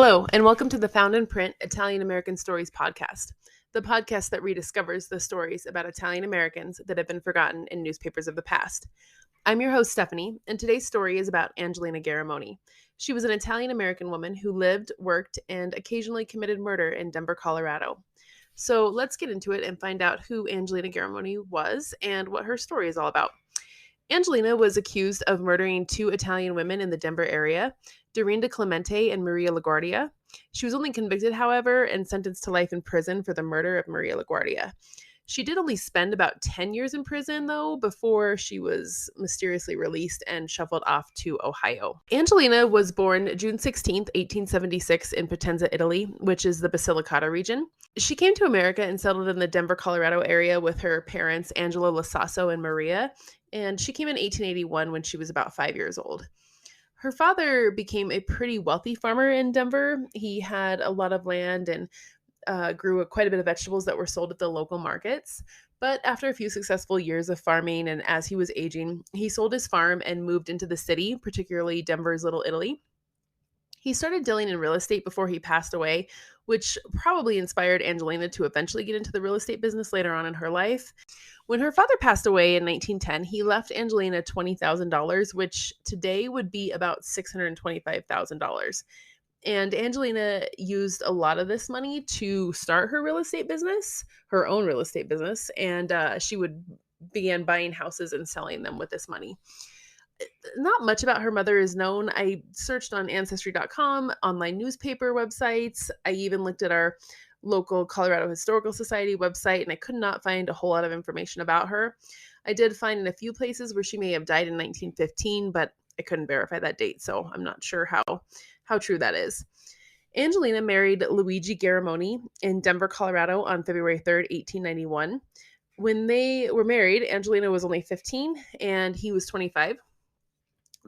Hello, and welcome to the Found in Print Italian American Stories podcast, the podcast that rediscovers the stories about Italian Americans that have been forgotten in newspapers of the past. I'm your host, Stephanie, and today's story is about Angelina Garramone. She was an Italian American woman who lived, worked, and occasionally committed murder in Denver, Colorado. So let's get into it and find out who Angelina Garramone was and what her story is all about. Angelina was accused of murdering two Italian women in the Denver area, Dorinda Clemente and Maria LaGuardia. She was only convicted, however, and sentenced to life in prison for the murder of Maria LaGuardia. She did only spend about 10 years in prison, though, before she was mysteriously released and shuffled off to Ohio. Angelina was born June 16th, 1876 in Potenza, Italy, which is the Basilicata region. She came to America and settled in the Denver, Colorado area with her parents, Angelo Lasasso and Maria, and she came in 1881 when she was about 5 years old. Her father became a pretty wealthy farmer in Denver. He had a lot of land and grew quite a bit of vegetables that were sold at the local markets. But after a few successful years of farming and as he was aging, he sold his farm and moved into the city, particularly Denver's Little Italy. He started dealing in real estate before he passed away, which probably inspired Angelina to eventually get into the real estate business later on in her life. When her father passed away in 1910, he left Angelina $20,000, which today would be about $625,000. And Angelina used a lot of this money to start her real estate business, her own real estate business, and she would begin buying houses and selling them with this money. Not much about her mother is known. I searched on Ancestry.com, online newspaper websites. I even looked at our local Colorado Historical Society website, and I could not find a whole lot of information about her. I did find in a few places where she may have died in 1915, but I couldn't verify that date, so I'm not sure how true that is. Angelina married Luigi Garramone in Denver, Colorado on February 3rd, 1891. When they were married, Angelina was only 15 and he was 25.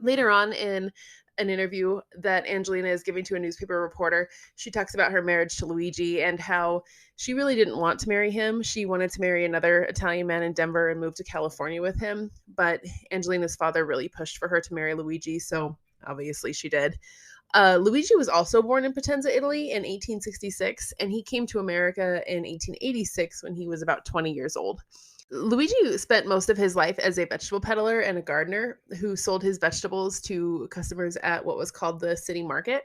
Later on in an interview that Angelina is giving to a newspaper reporter, she talks about her marriage to Luigi and how she really didn't want to marry him. She wanted to marry another Italian man in Denver and move to California with him. But Angelina's father really pushed for her to marry Luigi, so obviously she did. Luigi was also born in Potenza, Italy in 1866, and he came to America in 1886 when he was about 20 years old. Luigi spent most of his life as a vegetable peddler and a gardener who sold his vegetables to customers at what was called the city market.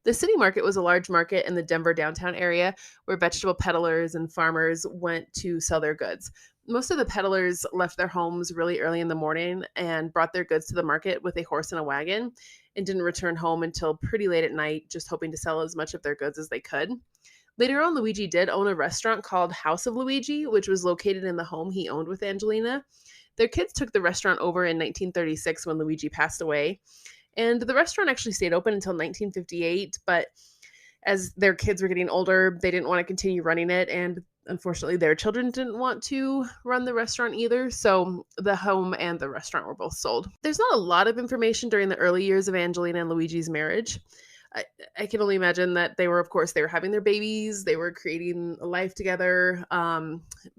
The city market was a large market in the Denver downtown area where vegetable peddlers and farmers went to sell their goods. Most of the peddlers left their homes really early in the morning and brought their goods to the market with a horse and a wagon and didn't return home until pretty late at night, just hoping to sell as much of their goods as they could. Later on, Luigi did own a restaurant called House of Luigi, which was located in the home he owned with Angelina. Their kids took the restaurant over in 1936 when Luigi passed away, and the restaurant actually stayed open until 1958, but as their kids were getting older, they didn't want to continue running it, and unfortunately, their children didn't want to run the restaurant either, so the home and the restaurant were both sold. There's not a lot of information during the early years of Angelina and Luigi's marriage. I can only imagine that they were having their babies, they were creating a life together,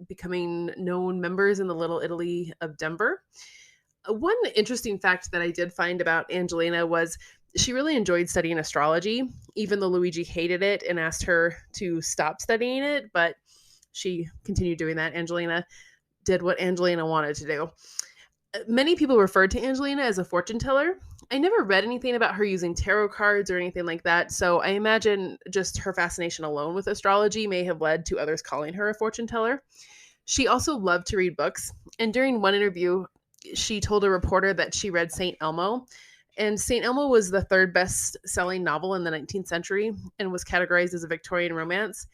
becoming known members in the Little Italy of Denver. One interesting fact that I did find about Angelina was she really enjoyed studying astrology, even though Luigi hated it and asked her to stop studying it, but she continued doing that. Angelina did what Angelina wanted to do. Many people referred to Angelina as a fortune teller. I never read anything about her using tarot cards or anything like that, so I imagine just her fascination alone with astrology may have led to others calling her a fortune teller. She also loved to read books, and during one interview, she told a reporter that she read St. Elmo, and St. Elmo was the third best-selling novel in the 19th century and was categorized as a Victorian romance.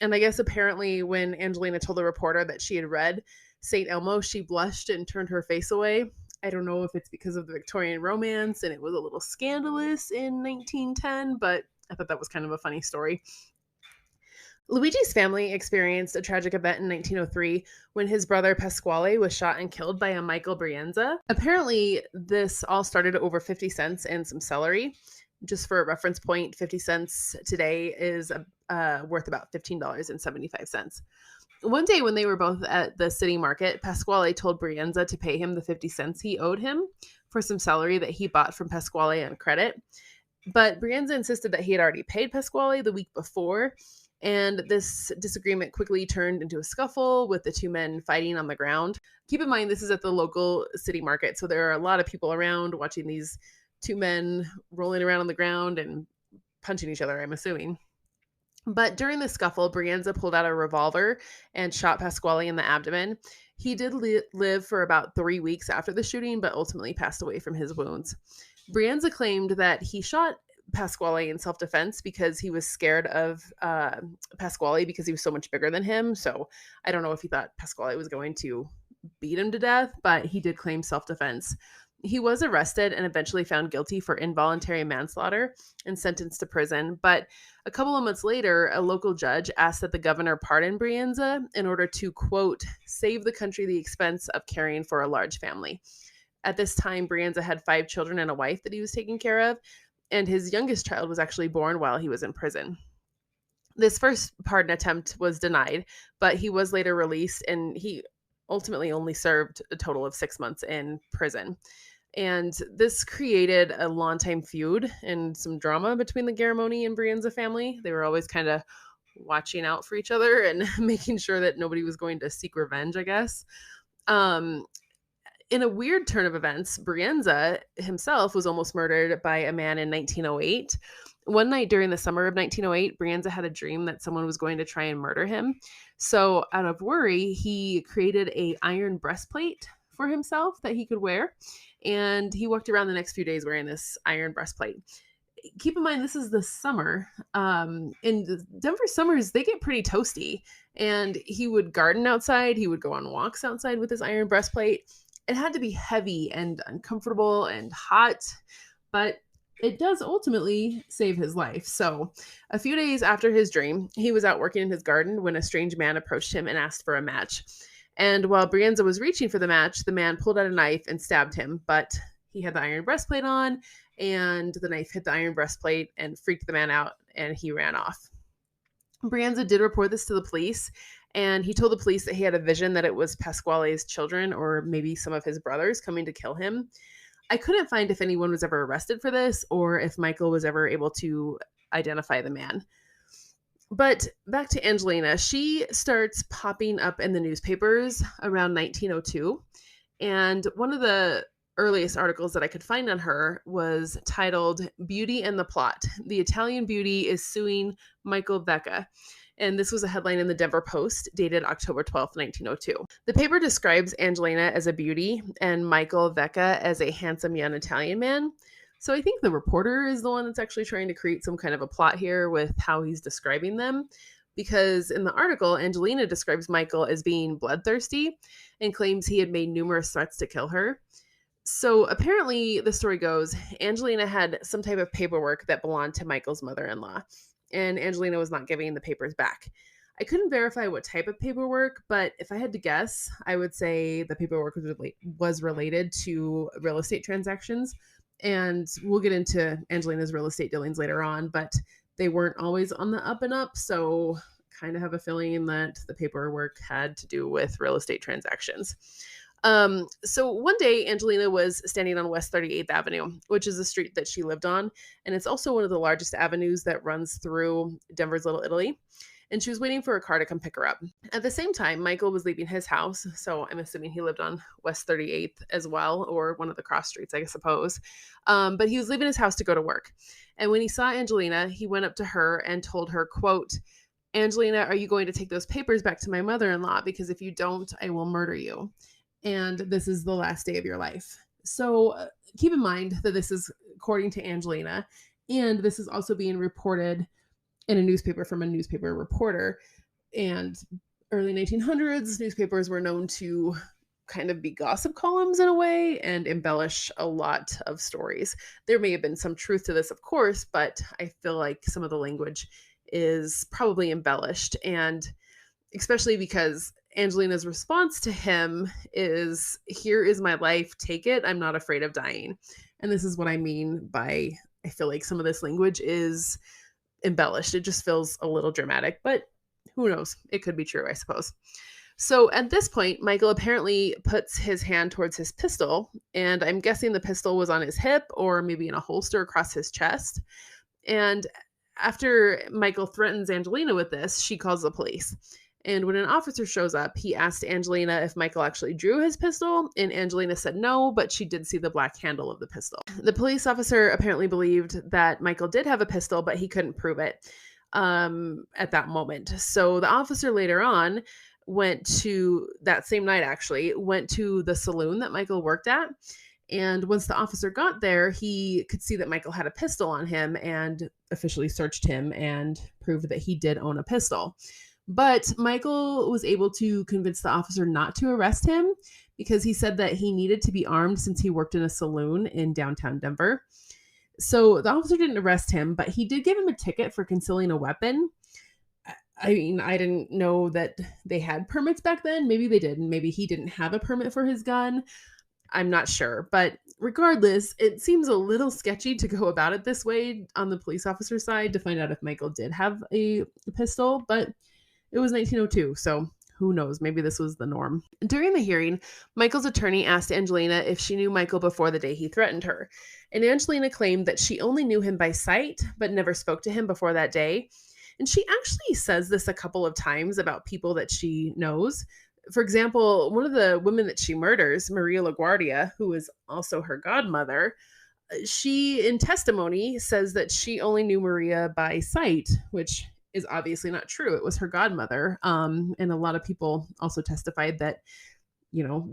And I guess apparently when Angelina told the reporter that she had read St. Elmo, she blushed and turned her face away. I don't know if it's because of the Victorian romance and it was a little scandalous in 1910, but I thought that was kind of a funny story. Luigi's family experienced a tragic event in 1903 when his brother Pasquale was shot and killed by a Michael Brienza. Apparently, this all started over 50 cents and some celery. Just for a reference point, 50 cents today is worth about $15.75. One day when they were both at the city market, Pasquale told Brienza to pay him the 50 cents he owed him for some celery that he bought from Pasquale on credit. But Brienza insisted that he had already paid Pasquale the week before, and this disagreement quickly turned into a scuffle with the two men fighting on the ground. Keep in mind, this is at the local city market, so there are a lot of people around watching these two men rolling around on the ground and punching each other, I'm assuming. But during the scuffle, Brienza pulled out a revolver and shot Pasquale in the abdomen. He did live for about 3 weeks after the shooting, but ultimately passed away from his wounds. Brienza claimed that he shot Pasquale in self-defense because he was scared of Pasquale because he was so much bigger than him. So I don't know if he thought Pasquale was going to beat him to death, but he did claim self-defense. He was arrested and eventually found guilty for involuntary manslaughter and sentenced to prison. But a couple of months later, a local judge asked that the governor pardon Brienza in order to, quote, save the country the expense of caring for a large family. At this time, Brienza had 5 children and a wife that he was taking care of, and his youngest child was actually born while he was in prison. This first pardon attempt was denied, but he was later released, and he ultimately only served a total of 6 months in prison. And this created a long-time feud and some drama between the Garramone and Brienza family. They were always kind of watching out for each other and making sure that nobody was going to seek revenge, I guess. In a weird turn of events, Brienza himself was almost murdered by a man in 1908. One night during the summer of 1908, Brienza had a dream that someone was going to try and murder him. So out of worry, he created an iron breastplate for himself that he could wear. And he walked around the next few days wearing this iron breastplate. Keep in mind, this is the summer. In the Denver summers, they get pretty toasty. And he would garden outside. He would go on walks outside with his iron breastplate. It had to be heavy and uncomfortable and hot, but it does ultimately save his life. So a few days after his dream, he was out working in his garden when a strange man approached him and asked for a match. And while Brienza was reaching for the match, the man pulled out a knife and stabbed him, but he had the iron breastplate on, and the knife hit the iron breastplate and freaked the man out, and he ran off. Brienza did report this to the police, and he told the police that he had a vision that it was Pasquale's children or maybe some of his brothers coming to kill him. I couldn't find if anyone was ever arrested for this or if Michael was ever able to identify the man. But back to Angelina, she starts popping up in the newspapers around 1902. And one of the earliest articles that I could find on her was titled Beauty and the Plot. The Italian beauty is suing Michael Vecca. And this was a headline in the Denver Post dated October 12th, 1902. The paper describes Angelina as a beauty and Michael Vecca as a handsome young Italian man. So I think the reporter is the one that's actually trying to create some kind of a plot here with how he's describing them. Because in the article, Angelina describes Michael as being bloodthirsty and claims he had made numerous threats to kill her. So apparently, the story goes, Angelina had some type of paperwork that belonged to Michael's mother-in-law, and Angelina was not giving the papers back. I couldn't verify what type of paperwork, but if I had to guess, I would say the paperwork was related to real estate transactions. And we'll get into Angelina's real estate dealings later on, but they weren't always on the up and up. So kind of have a feeling that the paperwork had to do with real estate transactions. So one day Angelina was standing on West 38th Avenue, which is a street that she lived on. And it's also one of the largest avenues that runs through Denver's Little Italy. And she was waiting for a car to come pick her up. At the same time, Michael was leaving his house. So I'm assuming he lived on West 38th as well, or one of the cross streets, I suppose. But he was leaving his house to go to work. And when he saw Angelina, he went up to her and told her, quote, Angelina, are you going to take those papers back to my mother-in-law? Because if you don't, I will murder you. And this is the last day of your life. So keep in mind that this is according to Angelina. And this is also being reported in a newspaper from a newspaper reporter. And early 1900s, newspapers were known to kind of be gossip columns in a way and embellish a lot of stories. There may have been some truth to this, of course, but I feel like some of the language is probably embellished. And especially because Angelina's response to him is, here is my life, take it, I'm not afraid of dying. And this is what I mean by, I feel like some of this language is embellished. It just feels a little dramatic, but who knows? It could be true, I suppose. So at this point, Michael apparently puts his hand towards his pistol, and I'm guessing the pistol was on his hip or maybe in a holster across his chest. And after Michael threatens Angelina with this, she calls the police. And when an officer shows up, he asked Angelina if Michael actually drew his pistol, and Angelina said no, but she did see the black handle of the pistol. The police officer apparently believed that Michael did have a pistol, but he couldn't prove it at that moment. So the officer later on that same night actually, went to the saloon that Michael worked at. And once the officer got there, he could see that Michael had a pistol on him and officially searched him and proved that he did own a pistol. But Michael was able to convince the officer not to arrest him because he said that he needed to be armed since he worked in a saloon in downtown Denver. So the officer didn't arrest him, but he did give him a ticket for concealing a weapon. I mean, I didn't know that they had permits back then. Maybe they did, and maybe he didn't have a permit for his gun. I'm not sure. But regardless, it seems a little sketchy to go about it this way on the police officer's side to find out if Michael did have a pistol. But it was 1902, so who knows? Maybe this was the norm. During the hearing, Michael's attorney asked Angelina if she knew Michael before the day he threatened her. And Angelina claimed that she only knew him by sight, but never spoke to him before that day. And she actually says this a couple of times about people that she knows. For example, one of the women that she murders, Maria LaGuardia, who is also her godmother, she, in testimony, says that she only knew Maria by sight, which is obviously not true. It was her godmother. And a lot of people also testified that,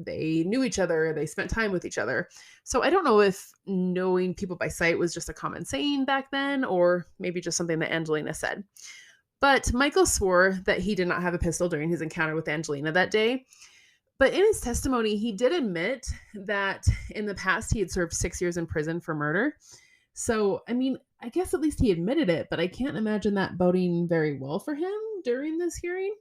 they knew each other, they spent time with each other. So I don't know if knowing people by sight was just a common saying back then, or maybe just something that Angelina said. But Michael swore that he did not have a pistol during his encounter with Angelina that day. But in his testimony, he did admit that in the past he had served 6 years in prison for murder. So, I mean, I guess at least he admitted it, but I can't imagine that boding very well for him during this hearing.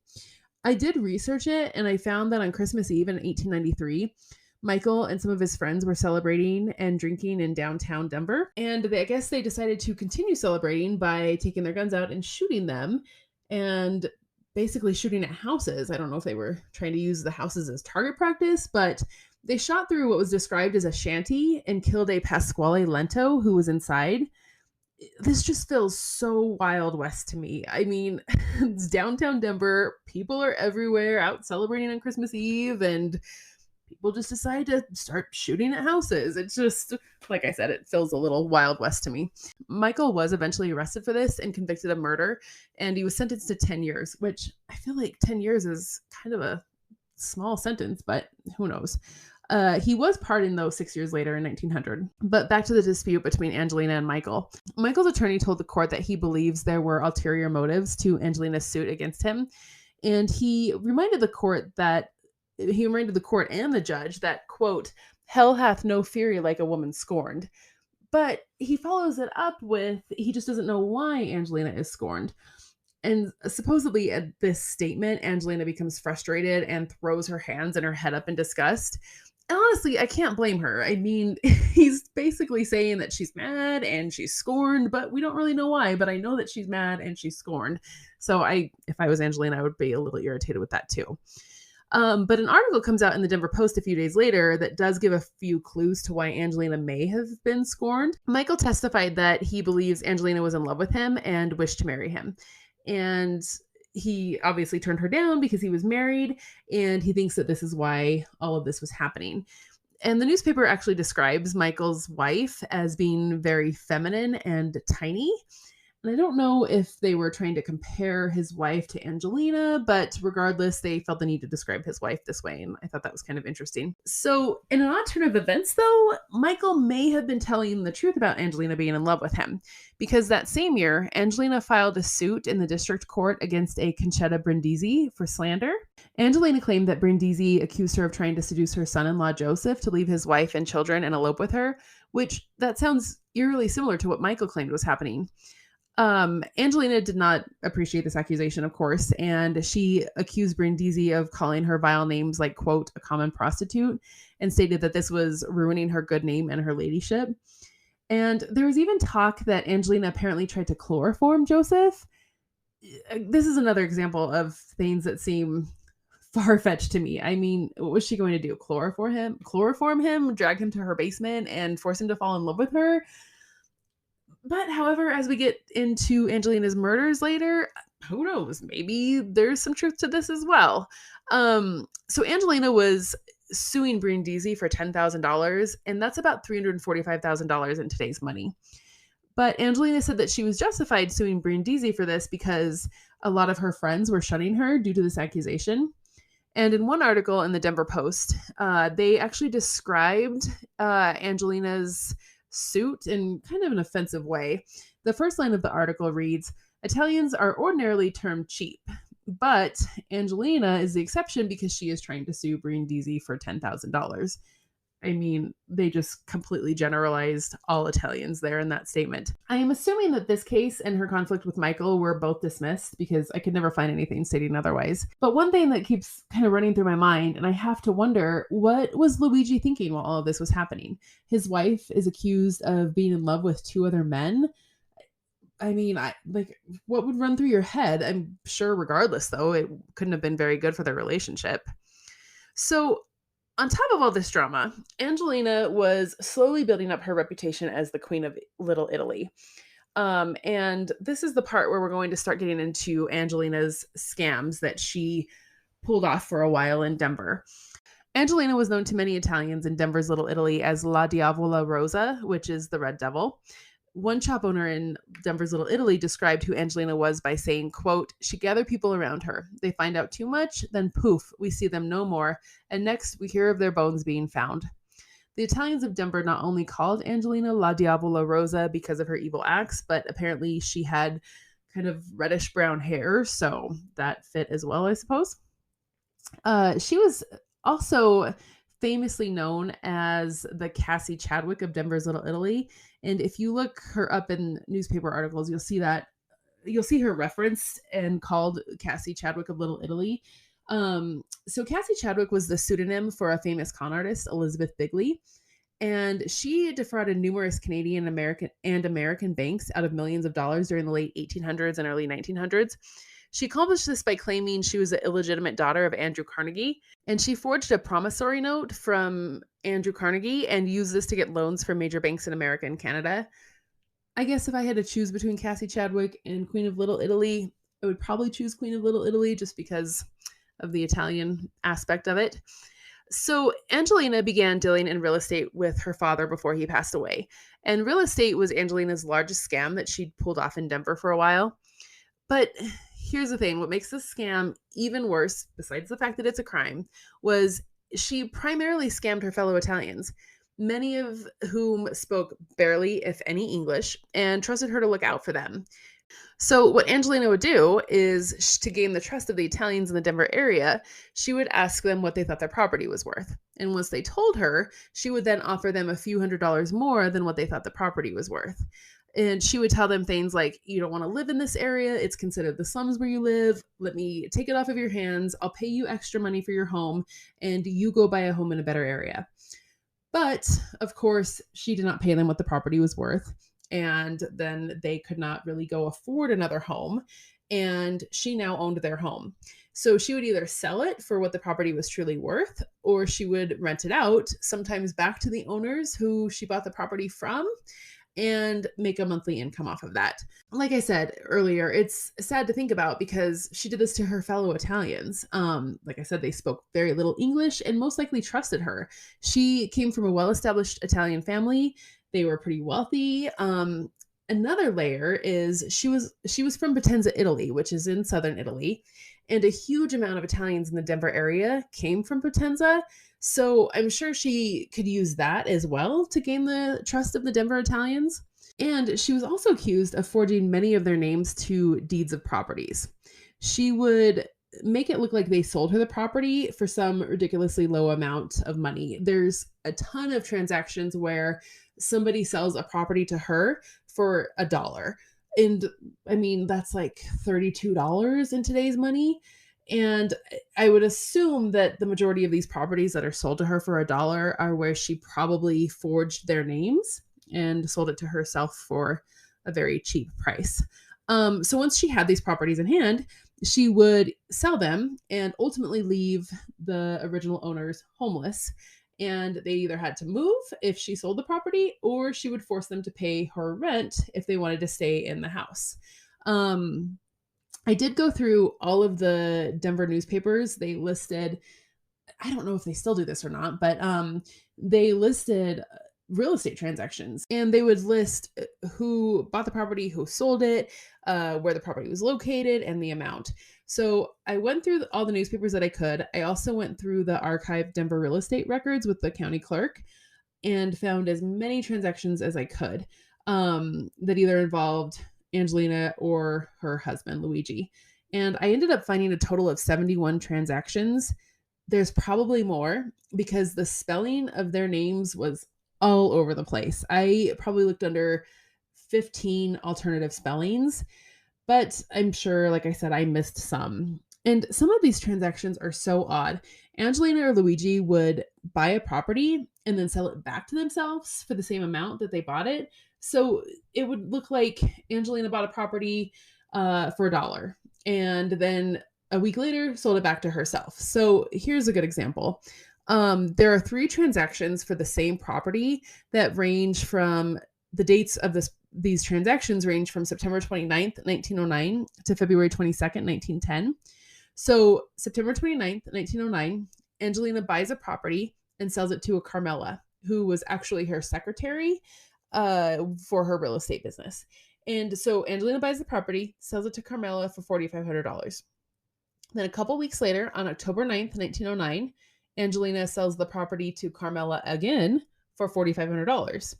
I did research it, and I found that on Christmas Eve in 1893, Michael and some of his friends were celebrating and drinking in downtown Denver. And I guess they decided to continue celebrating by taking their guns out and shooting them, and basically shooting at houses. I don't know if they were trying to use the houses as target practice, but they shot through what was described as a shanty and killed a Pasquale Lento who was inside. This just feels so Wild West to me. I mean, it's downtown Denver. People are everywhere out celebrating on Christmas Eve, and people just decide to start shooting at houses. It's just, like I said, it feels a little Wild West to me. Michael was eventually arrested for this and convicted of murder, and he was sentenced to 10 years, which I feel like 10 years is kind of a small sentence, but who knows. He was pardoned, though, 6 years later in 1900. But back to the dispute between Angelina and Michael. Michael's attorney told the court that he believes there were ulterior motives to Angelina's suit against him. And he reminded the court and the judge that, quote, hell hath no fury like a woman scorned. But he follows it up with, he just doesn't know why Angelina is scorned. And supposedly at this statement, Angelina becomes frustrated and throws her hands and her head up in disgust. And honestly, I can't blame her. I mean, he's basically saying that she's mad and she's scorned, but we don't really know why. But I know that she's mad and she's scorned. So if I was Angelina, I would be a little irritated with that too. But an article comes out in the Denver Post a few days later that does give a few clues to why Angelina may have been scorned. Michael testified that he believes Angelina was in love with him and wished to marry him. And he obviously turned her down because he was married, and he thinks that this is why all of this was happening. And the newspaper actually describes Michael's wife as being very feminine and tiny. And I don't know if they were trying to compare his wife to Angelina, but regardless, they felt the need to describe his wife this way, and I thought that was kind of interesting. So in an odd turn of events, though, Michael may have been telling the truth about Angelina being in love with him, because that same year, Angelina filed a suit in the district court against a Conchetta Brindisi for slander. Angelina claimed that Brindisi accused her of trying to seduce her son-in-law Joseph to leave his wife and children and elope with her, which that sounds eerily similar to what Michael claimed was happening. Angelina did not appreciate this accusation, of course, and she accused Brindisi of calling her vile names like, quote, a common prostitute, and stated that this was ruining her good name and her ladyship. And there was even talk that Angelina apparently tried to chloroform Joseph. this is another example of things that seem far-fetched to me. I mean, what was she going to do? Chloroform him, drag him to her basement, and force him to fall in love with her? But however, as we get into Angelina's murders later, who knows? Maybe there's some truth to this as well. So Angelina was suing Brindisi for $10,000, and that's about $345,000 in today's money. But Angelina said that she was justified suing Brindisi for this because a lot of her friends were shunning her due to this accusation. And in one article in the Denver Post, they actually described Angelina's suit in kind of an offensive way. The first line of the article reads, "Italians are ordinarily termed cheap, but Angelina is the exception because she is trying to sue Brindisi for $10,000. I mean, they just completely generalized all Italians there in that statement. I am assuming that this case and her conflict with Michael were both dismissed because I could never find anything stating otherwise. But one thing that keeps kind of running through my mind, and I have to wonder, what was Luigi thinking while all of this was happening? His wife is accused of being in love with 2 other men. I mean, what would run through your head? I'm sure regardless, though, it couldn't have been very good for their relationship. So on top of all this drama, Angelina was slowly building up her reputation as the Queen of Little Italy. And this is the part where we're going to start getting into Angelina's scams that she pulled off for a while in Denver. Angelina was known to many Italians in Denver's Little Italy as La Diavola Rossa, which is the Red Devil. One shop owner in Denver's Little Italy described who Angelina was by saying, quote, "She gathered people around her. They find out too much, then poof, we see them no more, and next we hear of their bones being found." The Italians of Denver not only called Angelina La Diavola Rossa because of her evil acts, but apparently she had kind of reddish brown hair, so that fit as well, I suppose. She was also famously known as the Cassie Chadwick of Denver's Little Italy. And if you look her up in newspaper articles, you'll see her referenced and called Cassie Chadwick of Little Italy. So Cassie Chadwick was the pseudonym for a famous con artist, Elizabeth Bigley. And she defrauded numerous Canadian, American banks out of millions of dollars during the late 1800s and early 1900s. She accomplished this by claiming she was the illegitimate daughter of Andrew Carnegie, and she forged a promissory note from Andrew Carnegie and used this to get loans from major banks in America and Canada. I guess if I had to choose between Cassie Chadwick and Queen of Little Italy, I would probably choose Queen of Little Italy just because of the Italian aspect of it. So Angelina began dealing in real estate with her father before he passed away. And real estate was Angelina's largest scam that she'd pulled off in Denver for a while. But here's the thing, what makes this scam even worse, besides the fact that it's a crime, was she primarily scammed her fellow Italians, many of whom spoke barely, if any, English, and trusted her to look out for them. So what Angelina would do is, to gain the trust of the Italians in the Denver area, she would ask them what they thought their property was worth. And once they told her, she would then offer them a few $100s more than what they thought the property was worth. And she would tell them things like, "You don't want to live in this area. It's considered the slums where you live. Let me take it off of your hands. I'll pay you extra money for your home, and you go buy a home in a better area." But, of course, she did not pay them what the property was worth. And then they could not really go afford another home. And she now owned their home. So she would either sell it for what the property was truly worth, or she would rent it out, sometimes back to the owners who she bought the property from, and make a monthly income off of that. Like I said earlier, it's sad to think about because she did this to her fellow Italians. Like I said, they spoke very little English and most likely trusted her. She came from a well-established Italian family. They were pretty wealthy. Another layer is she was from Potenza, Italy, which is in southern Italy, and a huge amount of Italians in the Denver area came from Potenza. So I'm sure she could use that as well to gain the trust of the Denver Italians. And she was also accused of forging many of their names to deeds of properties. She would make it look like they sold her the property for some ridiculously low amount of money. There's a ton of transactions where somebody sells a property to her for $1. And I mean, that's like $32 in today's money. And I would assume that the majority of these properties that are sold to her for $1 are where she probably forged their names and sold it to herself for a very cheap price. So once she had these properties in hand, she would sell them and ultimately leave the original owners homeless. And they either had to move if she sold the property, or she would force them to pay her rent if they wanted to stay in the house. I did go through all of the Denver newspapers. They listed, I don't know if they still do this or not, but they listed real estate transactions, and they would list who bought the property, who sold it, where the property was located, and the amount. So I went through all the newspapers that I could. I also went through the archived Denver real estate records with the county clerk and found as many transactions as I could that either involved Angelina or her husband, Luigi. And I ended up finding a total of 71 transactions. There's probably more because the spelling of their names was all over the place. I probably looked under 15 alternative spellings, but I'm sure, like I said, I missed some. And some of these transactions are so odd. Angelina or Luigi would buy a property and then sell it back to themselves for the same amount that they bought it. So it would look like Angelina bought a property for $1, and then a week later sold it back to herself. So here's a good example. There are 3 transactions for the same property that range from the dates of these transactions range from September 29th, 1909 to February 22nd, 1910. So September 29th, 1909, Angelina buys a property and sells it to a Carmela, who was actually her secretary for her real estate business. And so Angelina buys the property, sells it to Carmela for $4,500. Then a couple weeks later, on October 9th, 1909, Angelina sells the property to Carmela again for $4,500.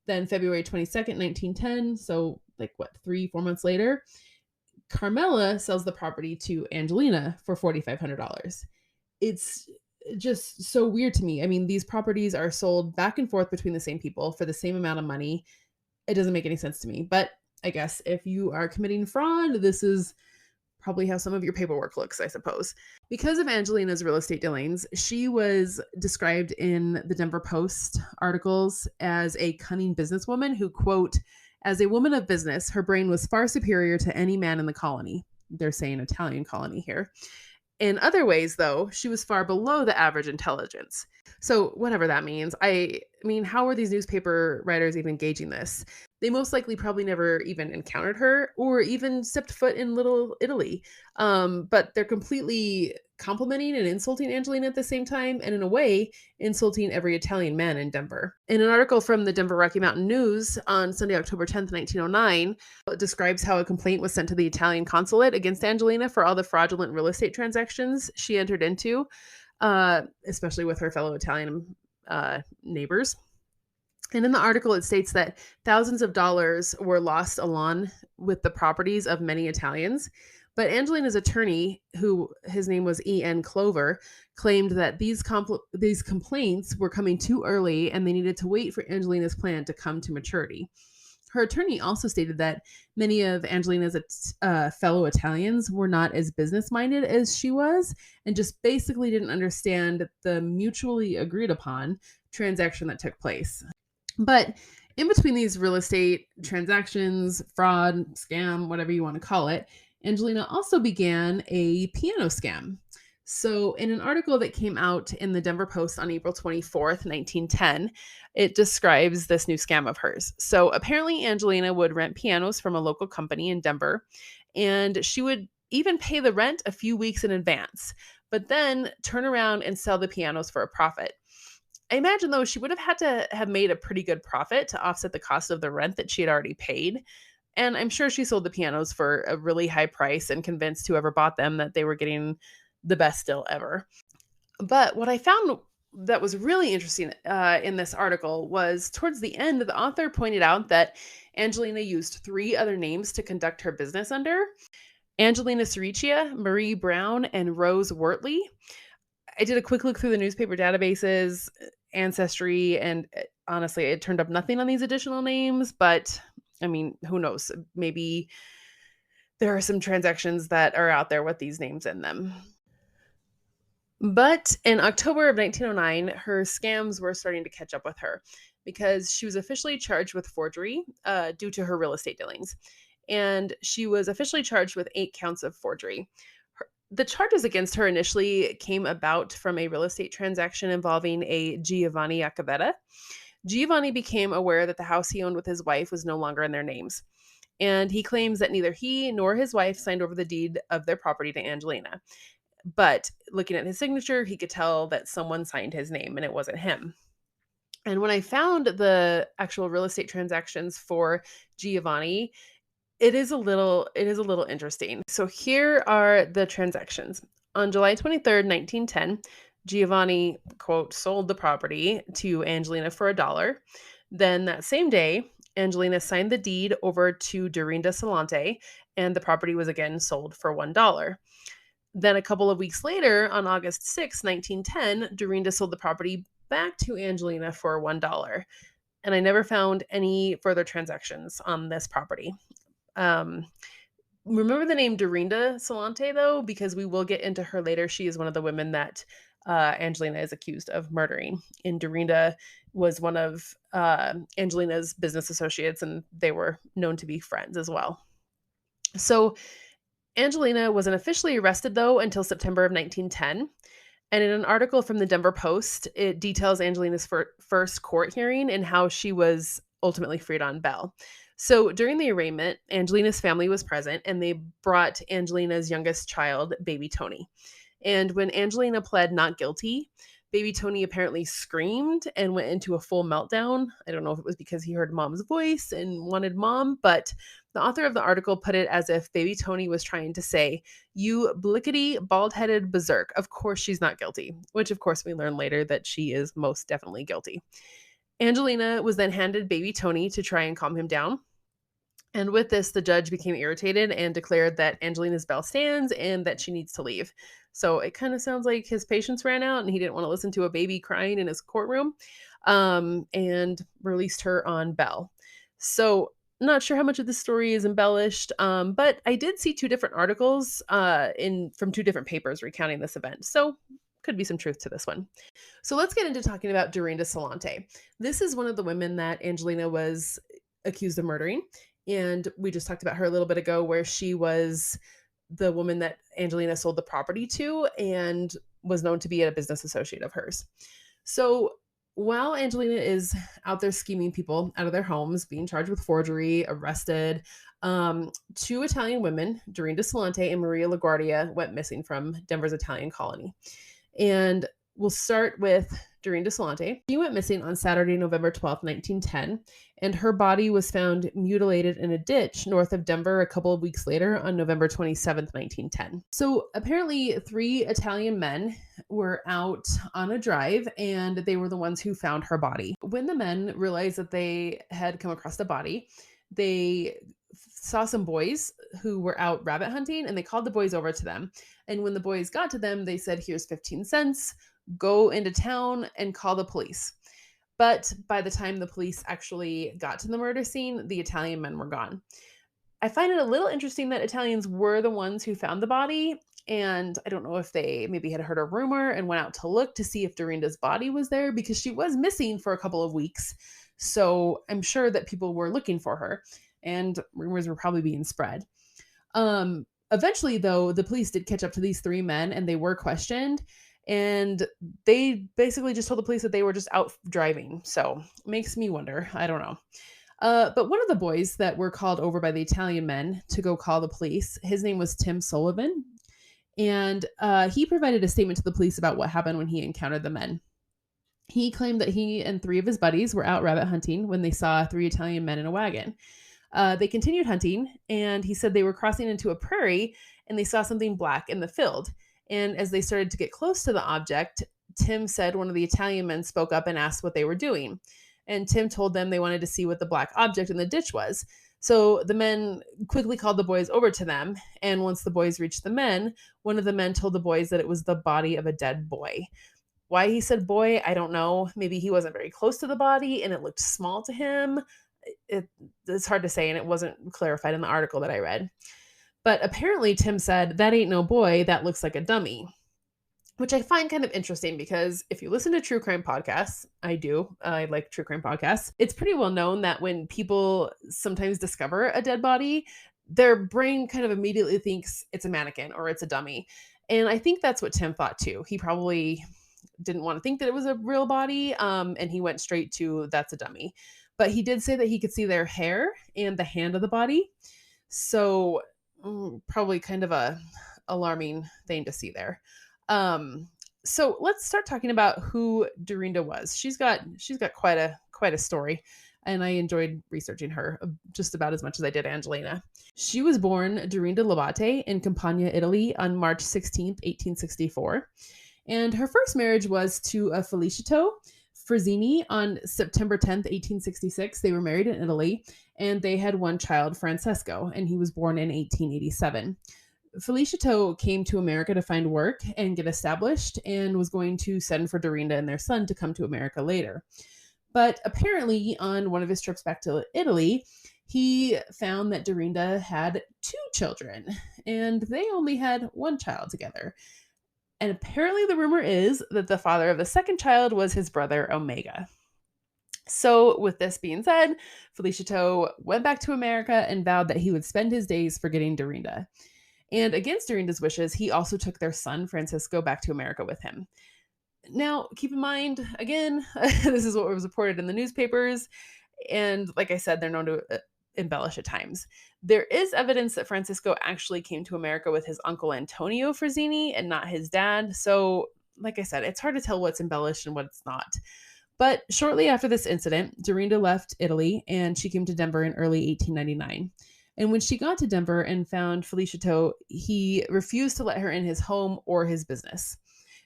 Then February 22nd, 1910, so like 3-4 months later, Carmela sells the property to Angelina for $4,500. It's just so weird to me. I mean, these properties are sold back and forth between the same people for the same amount of money. It doesn't make any sense to me. But I guess if you are committing fraud, this is probably how some of your paperwork looks, I suppose. Because of Angelina's real estate dealings, she was described in the Denver Post articles as a cunning businesswoman who, quote, as a woman of business, her brain was far superior to any man in the colony. They're saying Italian colony here. In other ways, though, she was far below the average intelligence. So whatever that means, I mean, how are these newspaper writers even gauging this? They most likely probably never even encountered her or even stepped foot in Little Italy. But they're completely complimenting and insulting Angelina at the same time, and in a way, insulting every Italian man in Denver. In an article from the Denver Rocky Mountain News on Sunday, October 10th, 1909, it describes how a complaint was sent to the Italian consulate against Angelina for all the fraudulent real estate transactions she entered into, especially with her fellow Italian neighbors. And in the article, it states that thousands of dollars were lost along with the properties of many Italians. But Angelina's attorney, who his name was E.N. Clover, claimed that these complaints were coming too early and they needed to wait for Angelina's plan to come to maturity. Her attorney also stated that many of Angelina's fellow Italians were not as business-minded as she was and just basically didn't understand the mutually agreed upon transaction that took place. But in between these real estate transactions, fraud, scam, whatever you want to call it, Angelina also began a piano scam. So in an article that came out in the Denver Post on April 24th, 1910, it describes this new scam of hers. So apparently Angelina would rent pianos from a local company in Denver, and she would even pay the rent a few weeks in advance, but then turn around and sell the pianos for a profit. I imagine, though, she would have had to have made a pretty good profit to offset the cost of the rent that she had already paid. And I'm sure she sold the pianos for a really high price and convinced whoever bought them that they were getting the best deal ever. But what I found that was really interesting in this article was towards the end, the author pointed out that Angelina used 3 other names to conduct her business under: Angelina Cericcia, Marie Brown, and Rose Wortley. I did a quick look through the newspaper databases, Ancestry, and honestly, it turned up nothing on these additional names, but I mean, who knows? Maybe there are some transactions that are out there with these names in them. But in October of 1909, her scams were starting to catch up with her because she was officially charged with forgery due to her real estate dealings. and she was officially charged with 8 counts of forgery. The charges against her initially came about from a real estate transaction involving a Giovanni Acavetta. Giovanni became aware that the house he owned with his wife was no longer in their names, and he claims that neither he nor his wife signed over the deed of their property to Angelina. But looking at his signature, he could tell that someone signed his name and it wasn't him. And when I found the actual real estate transactions for Giovanni, it is a little interesting. So here are the transactions. On July 23rd, 1910, Giovanni, quote, sold the property to Angelina for $1. Then that same day, Angelina signed the deed over to Dorinda Solano, and the property was again sold for $1. Then a couple of weeks later, on August 6, 1910, Dorinda sold the property back to Angelina for $1. And I never found any further transactions on this property. Remember the name Dorinda Solano, though, because we will get into her later. She is one of the women that Angelina is accused of murdering. And Dorinda was one of Angelina's business associates, and they were known to be friends as well. So Angelina wasn't officially arrested, though, until September of 1910. And in an article from the Denver Post, it details Angelina's first court hearing and how she was ultimately freed on bail. So during the arraignment, Angelina's family was present, and they brought Angelina's youngest child, baby Tony. And when Angelina pled not guilty, baby Tony apparently screamed and went into a full meltdown. I don't know if it was because he heard mom's voice and wanted mom, but the author of the article put it as if baby Tony was trying to say, "You blickety, bald-headed berserk. Of course she's not guilty," which of course we learn later that she is most definitely guilty. Angelina was then handed baby Tony to try and calm him down. And with this, the judge became irritated and declared that Angelina's bail stands and that she needs to leave. So it kind of sounds like his patience ran out and he didn't want to listen to a baby crying in his courtroom, and released her on bail. So not sure how much of this story is embellished, but I did see 2 different articles from 2 different papers recounting this event. So could be some truth to this one. So let's get into talking about Dorinda Solano. This is one of the women that Angelina was accused of murdering. And we just talked about her a little bit ago, where she was the woman that Angelina sold the property to and was known to be a business associate of hers. So while Angelina is out there scheming people out of their homes, being charged with forgery, arrested, 2 Italian women, Dorinda Solano and Maria LaGuardia, went missing from Denver's Italian colony. And we'll start with Dorinda Solano. She went missing on Saturday, November 12th, 1910, and her body was found mutilated in a ditch north of Denver a couple of weeks later on November 27th, 1910. So apparently 3 Italian men were out on a drive, and they were the ones who found her body. When the men realized that they had come across the body, they saw some boys who were out rabbit hunting, and they called the boys over to them. And when the boys got to them, they said, "Here's 15 cents. Go into town and call the police." But by the time the police actually got to the murder scene, the Italian men were gone. I find it a little interesting that Italians were the ones who found the body. And I don't know if they maybe had heard a rumor and went out to look to see if Dorinda's body was there, because she was missing for a couple of weeks. So I'm sure that people were looking for her, and rumors were probably being spread. Eventually, though, the police did catch up to these 3 men, and they were questioned. And they basically just told the police that they were just out driving. So makes me wonder. I don't know. But one of the boys that were called over by the Italian men to go call the police, his name was Tim Sullivan. And he provided a statement to the police about what happened when he encountered the men. He claimed that he and 3 of his buddies were out rabbit hunting when they saw 3 Italian men in a wagon. They continued hunting, and he said they were crossing into a prairie, and they saw something black in the field. And as they started to get close to the object, Tim said one of the Italian men spoke up and asked what they were doing. And Tim told them they wanted to see what the black object in the ditch was. So the men quickly called the boys over to them. And once the boys reached the men, one of the men told the boys that it was the body of a dead boy. Why he said boy, I don't know. Maybe he wasn't very close to the body and it looked small to him. It's hard to say, and it wasn't clarified in the article that I read. But apparently Tim said, "That ain't no boy, that looks like a dummy," which I find kind of interesting, because if you listen to true crime podcasts, I like true crime podcasts, it's pretty well known that when people sometimes discover a dead body, their brain kind of immediately thinks it's a mannequin or it's a dummy. And I think that's what Tim thought too. He probably didn't want to think that it was a real body, and he went straight to that's a dummy. But he did say that he could see their hair and the hand of the body. So probably kind of a alarming thing to see there. So let's start talking about who Dorinda was. She's got quite a story, and I enjoyed researching her just about as much as I did Angelina. She was born Dorinda Labate in Campania, Italy on March 16th, 1864. And her first marriage was to a Felicito Frazzini on September 10th, 1866. They were married in Italy, and they had one child, Francesco, and he was born in 1887. Felicito came to America to find work and get established and was going to send for Dorinda and their son to come to America later. But apparently, on one of his trips back to Italy, he found that Dorinda had two children, and they only had one child together. And apparently, the rumor is that the father of the second child was his brother, Omega. So, with this being said, Felicito went back to America and vowed that he would spend his days forgetting Dorinda. And against Dorinda's wishes, he also took their son, Francisco, back to America with him. Now, keep in mind, again, this is what was reported in the newspapers. And like I said, they're known to embellish at times. There is evidence that Francisco actually came to America with his uncle Antonio Frazzini and not his dad. So, like I said, it's hard to tell what's embellished and what's not. But shortly after this incident, Dorinda left Italy and she came to Denver in early 1899. And when she got to Denver and found Felicito, he refused to let her in his home or his business.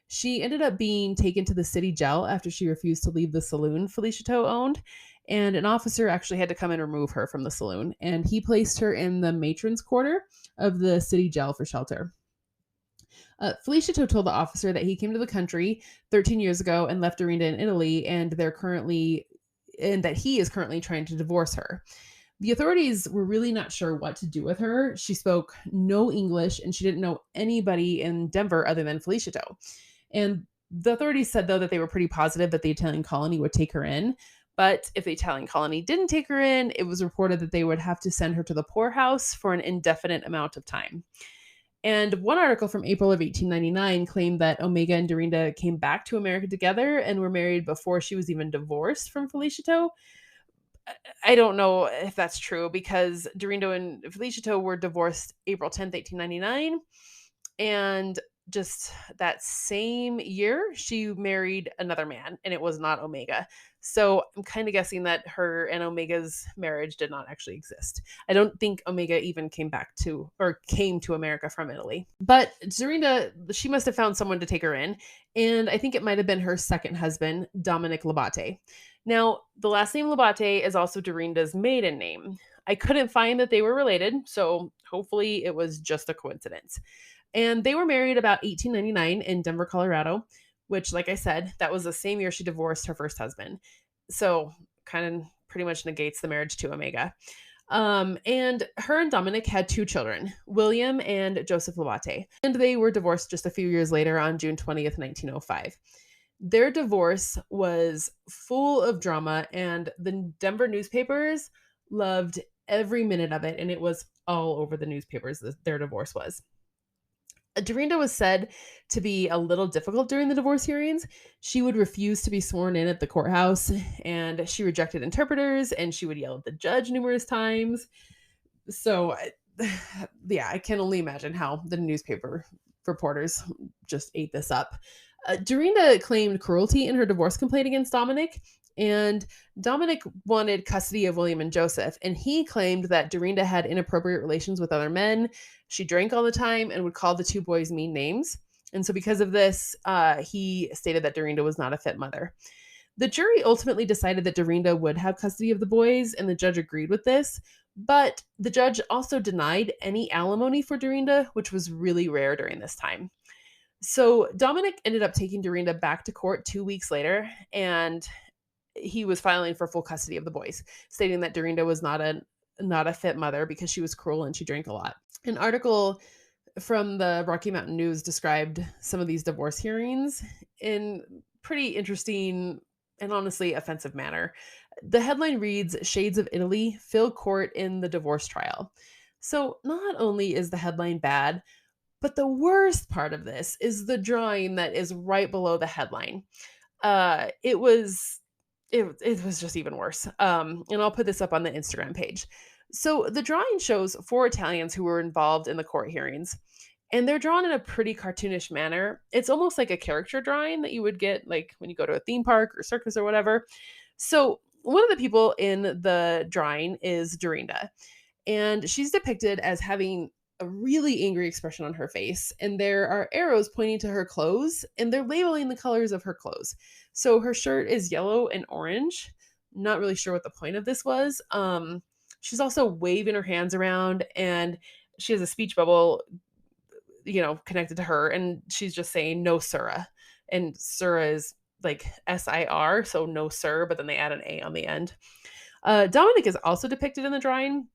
She ended up being taken to the city jail after she refused to leave the saloon Felicito owned, and an officer actually had to come and remove her from the saloon, and he placed her in the matron's quarter of the city jail for shelter. Felicito told the officer that he came to the country 13 years ago and left Dorinda in Italy, and that he is currently trying to divorce her. The authorities were really not sure what to do with her. She spoke no English, and she didn't know anybody in Denver other than Felicito. And the authorities said, though, that they were pretty positive that the Italian colony would take her in. But if the Italian colony didn't take her in, it was reported that they would have to send her to the poorhouse for an indefinite amount of time. And one article from April of 1899 claimed that Omega and Dorinda came back to America together and were married before she was even divorced from Felicito. I don't know if that's true because Dorinda and Felicito were divorced April 10th, 1899. And just that same year, she married another man, and it was not Omega. So I'm kind of guessing that her and Omega's marriage did not actually exist. I don't think Omega even came to America from Italy. But Dorinda, she must have found someone to take her in, and I think it might have been her second husband, Dominic Labate. Now, the last name Labate is also Dorinda's maiden name. I couldn't find that they were related, so hopefully it was just a coincidence. And they were married about 1899 in Denver, Colorado, which, like I said, that was the same year she divorced her first husband. So kind of pretty much negates the marriage to Omega. And her and Dominic had two children, William and Joseph Labate. And they were divorced just a few years later on June 20th, 1905. Their divorce was full of drama, and the Denver newspapers loved every minute of it, and it was all over the newspapers, their divorce was. Dorinda was said to be a little difficult during the divorce hearings. She would refuse to be sworn in at the courthouse, and she rejected interpreters, and she would yell at the judge numerous times. So, yeah, I can only imagine how the newspaper reporters just ate this up. Dorinda claimed cruelty in her divorce complaint against Dominic, and Dominic wanted custody of William and Joseph, and he claimed that Dorinda had inappropriate relations with other men. She drank all the time and would call the two boys mean names. And so because of this, he stated that Dorinda was not a fit mother. The jury ultimately decided that Dorinda would have custody of the boys, and the judge agreed with this. But the judge also denied any alimony for Dorinda, which was really rare during this time. So Dominic ended up taking Dorinda back to court 2 weeks later, and he was filing for full custody of the boys, stating that Dorinda was not a fit mother because she was cruel and she drank a lot. An article from the Rocky Mountain News described some of these divorce hearings in pretty interesting and honestly offensive manner. The headline reads, "Shades of Italy fill court in the divorce trial." So not only is the headline bad, but the worst part of this is the drawing that is right below the headline. It was it was just even worse. And I'll put this up on the Instagram page. So the drawing shows four Italians who were involved in the court hearings, and they're drawn in a pretty cartoonish manner. It's almost like a character drawing that you would get like when you go to a theme park or circus or whatever. So one of the people in the drawing is Dorinda, and she's depicted as having a really angry expression on her face, and there are arrows pointing to her clothes, and they're labeling the colors of her clothes. So her shirt is yellow and orange. Not really sure what the point of this was. She's also waving her hands around, and she has a speech bubble, connected to her, and she's just saying no sirrah. And sirrah is like SIR, so no sir, but then they add an A on the end. Dominic is also depicted in the drawing.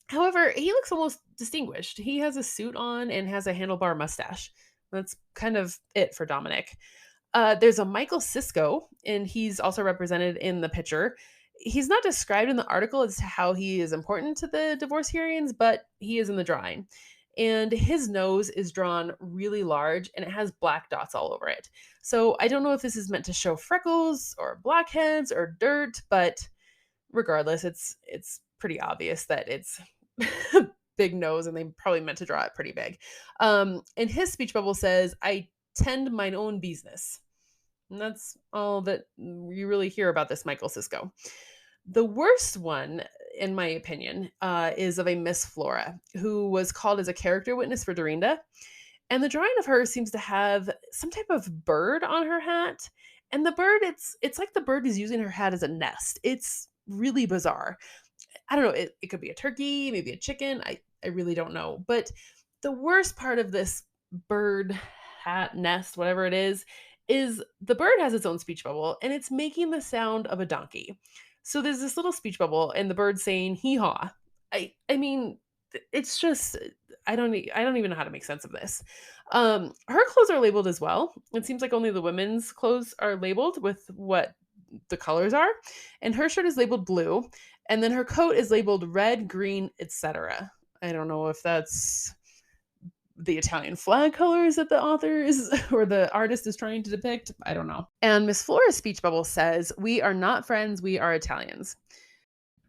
However, he looks almost distinguished. He has a suit on and has a handlebar mustache. That's kind of it for Dominic. There's a Michael Cisco, and he's also represented in the picture. He's not described in the article as to how he is important to the divorce hearings, but he is in the drawing. And his nose is drawn really large, and it has black dots all over it. So I don't know if this is meant to show freckles or blackheads or dirt, but regardless, it's pretty obvious that it's big nose, and they probably meant to draw it pretty big. And his speech bubble says, "I tend mine own business." And that's all that you really hear about this Michael Cisco. The worst one, in my opinion, is of a Miss Flora, who was called as a character witness for Dorinda. And the drawing of her seems to have some type of bird on her hat. And the bird, it's like the bird is using her hat as a nest. It's really bizarre. I don't know. It could be a turkey, maybe a chicken. I really don't know. But the worst part of this bird hat nest, whatever it is the bird has its own speech bubble, and it's making the sound of a donkey. So there's this little speech bubble, and the bird saying hee haw. I mean, it's just I don't even know how to make sense of this. Her clothes are labeled as well. It seems like only the women's clothes are labeled with what the colors are, and her shirt is labeled blue, and then her coat is labeled red, green, etc. I don't know if that's the Italian flag colors that the author is or the artist is trying to depict. I don't know. And Miss Flora's speech bubble says, "We are not friends, we are Italians."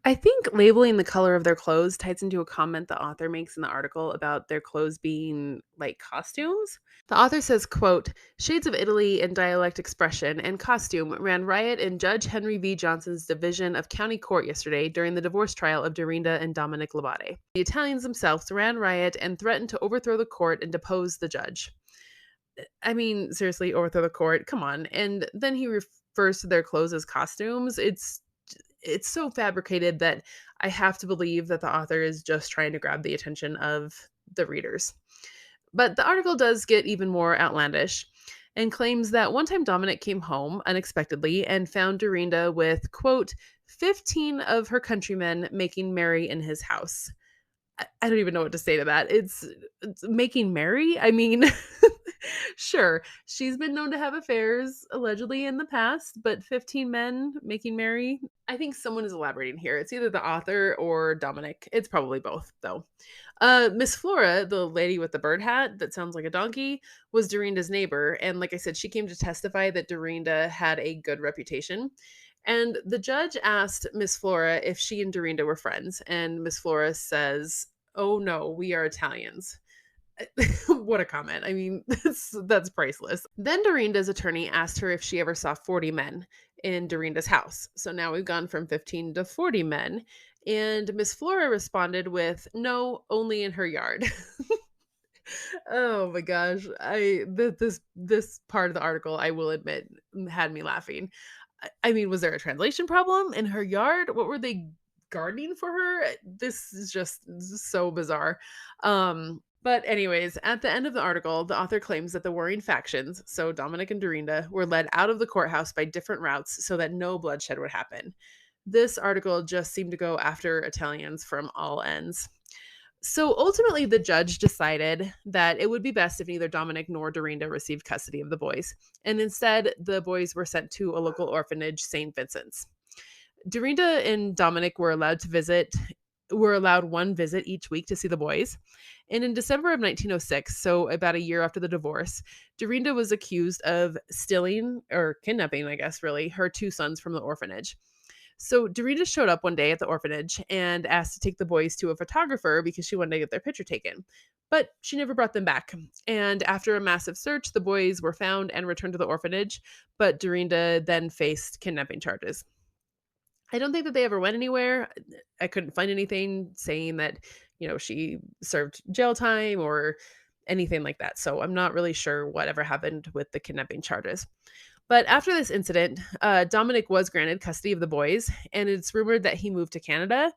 I think labeling the color of their clothes ties into a comment the author makes in the article about their clothes being like costumes. The author says, quote, "Shades of Italy in dialect expression and costume ran riot in Judge Henry V. Johnson's division of county court yesterday during the divorce trial of Dorinda and Dominic Labate. The Italians themselves ran riot and threatened to overthrow the court and depose the judge." I mean, seriously, overthrow the court? Come on. And then he refers to their clothes as costumes. It's so fabricated that I have to believe that the author is just trying to grab the attention of the readers. But the article does get even more outlandish and claims that one time Dominic came home unexpectedly and found Dorinda with, quote, 15 of her countrymen making merry in his house. I don't even know what to say to that. It's making merry? I mean, sure, she's been known to have affairs allegedly in the past, but 15 men making merry? I think someone is elaborating here. It's either the author or Dominic. It's probably both, though. Miss Flora, the lady with the bird hat that sounds like a donkey, was Dorinda's neighbor. And like I said, she came to testify that Dorinda had a good reputation. And the judge asked Miss Flora if she and Dorinda were friends. And Miss Flora says, "Oh no, we are Italians." What a comment. I mean, that's priceless. Then Dorinda's attorney asked her if she ever saw 40 men in Dorinda's house. So now we've gone from 15 to 40 men. And Miss Flora responded with, "No, only in her yard." Oh my gosh. This part of the article, I will admit, had me laughing. I mean, was there a translation problem in her yard? What were they gardening for her? This is just so bizarre. But anyways, at the end of the article, the author claims that the warring factions, so Dominic and Dorinda, were led out of the courthouse by different routes so that no bloodshed would happen. This article just seemed to go after Italians from all ends. So ultimately, the judge decided that it would be best if neither Dominic nor Dorinda received custody of the boys, and instead, the boys were sent to a local orphanage, St. Vincent's. Dorinda and Dominic were allowed to visit were allowed one visit each week to see the boys. And in December of 1906, so about a year after the divorce, Dorinda was accused of stealing or kidnapping, I guess, really, her two sons from the orphanage. So Dorinda showed up one day at the orphanage and asked to take the boys to a photographer because she wanted to get their picture taken. But she never brought them back. And after a massive search, the boys were found and returned to the orphanage, but Dorinda then faced kidnapping charges. I don't think that they ever went anywhere. I couldn't find anything saying that, she served jail time or anything like that. So I'm not really sure whatever happened with the kidnapping charges. But after this incident, Dominic was granted custody of the boys, and it's rumored that he moved to Canada.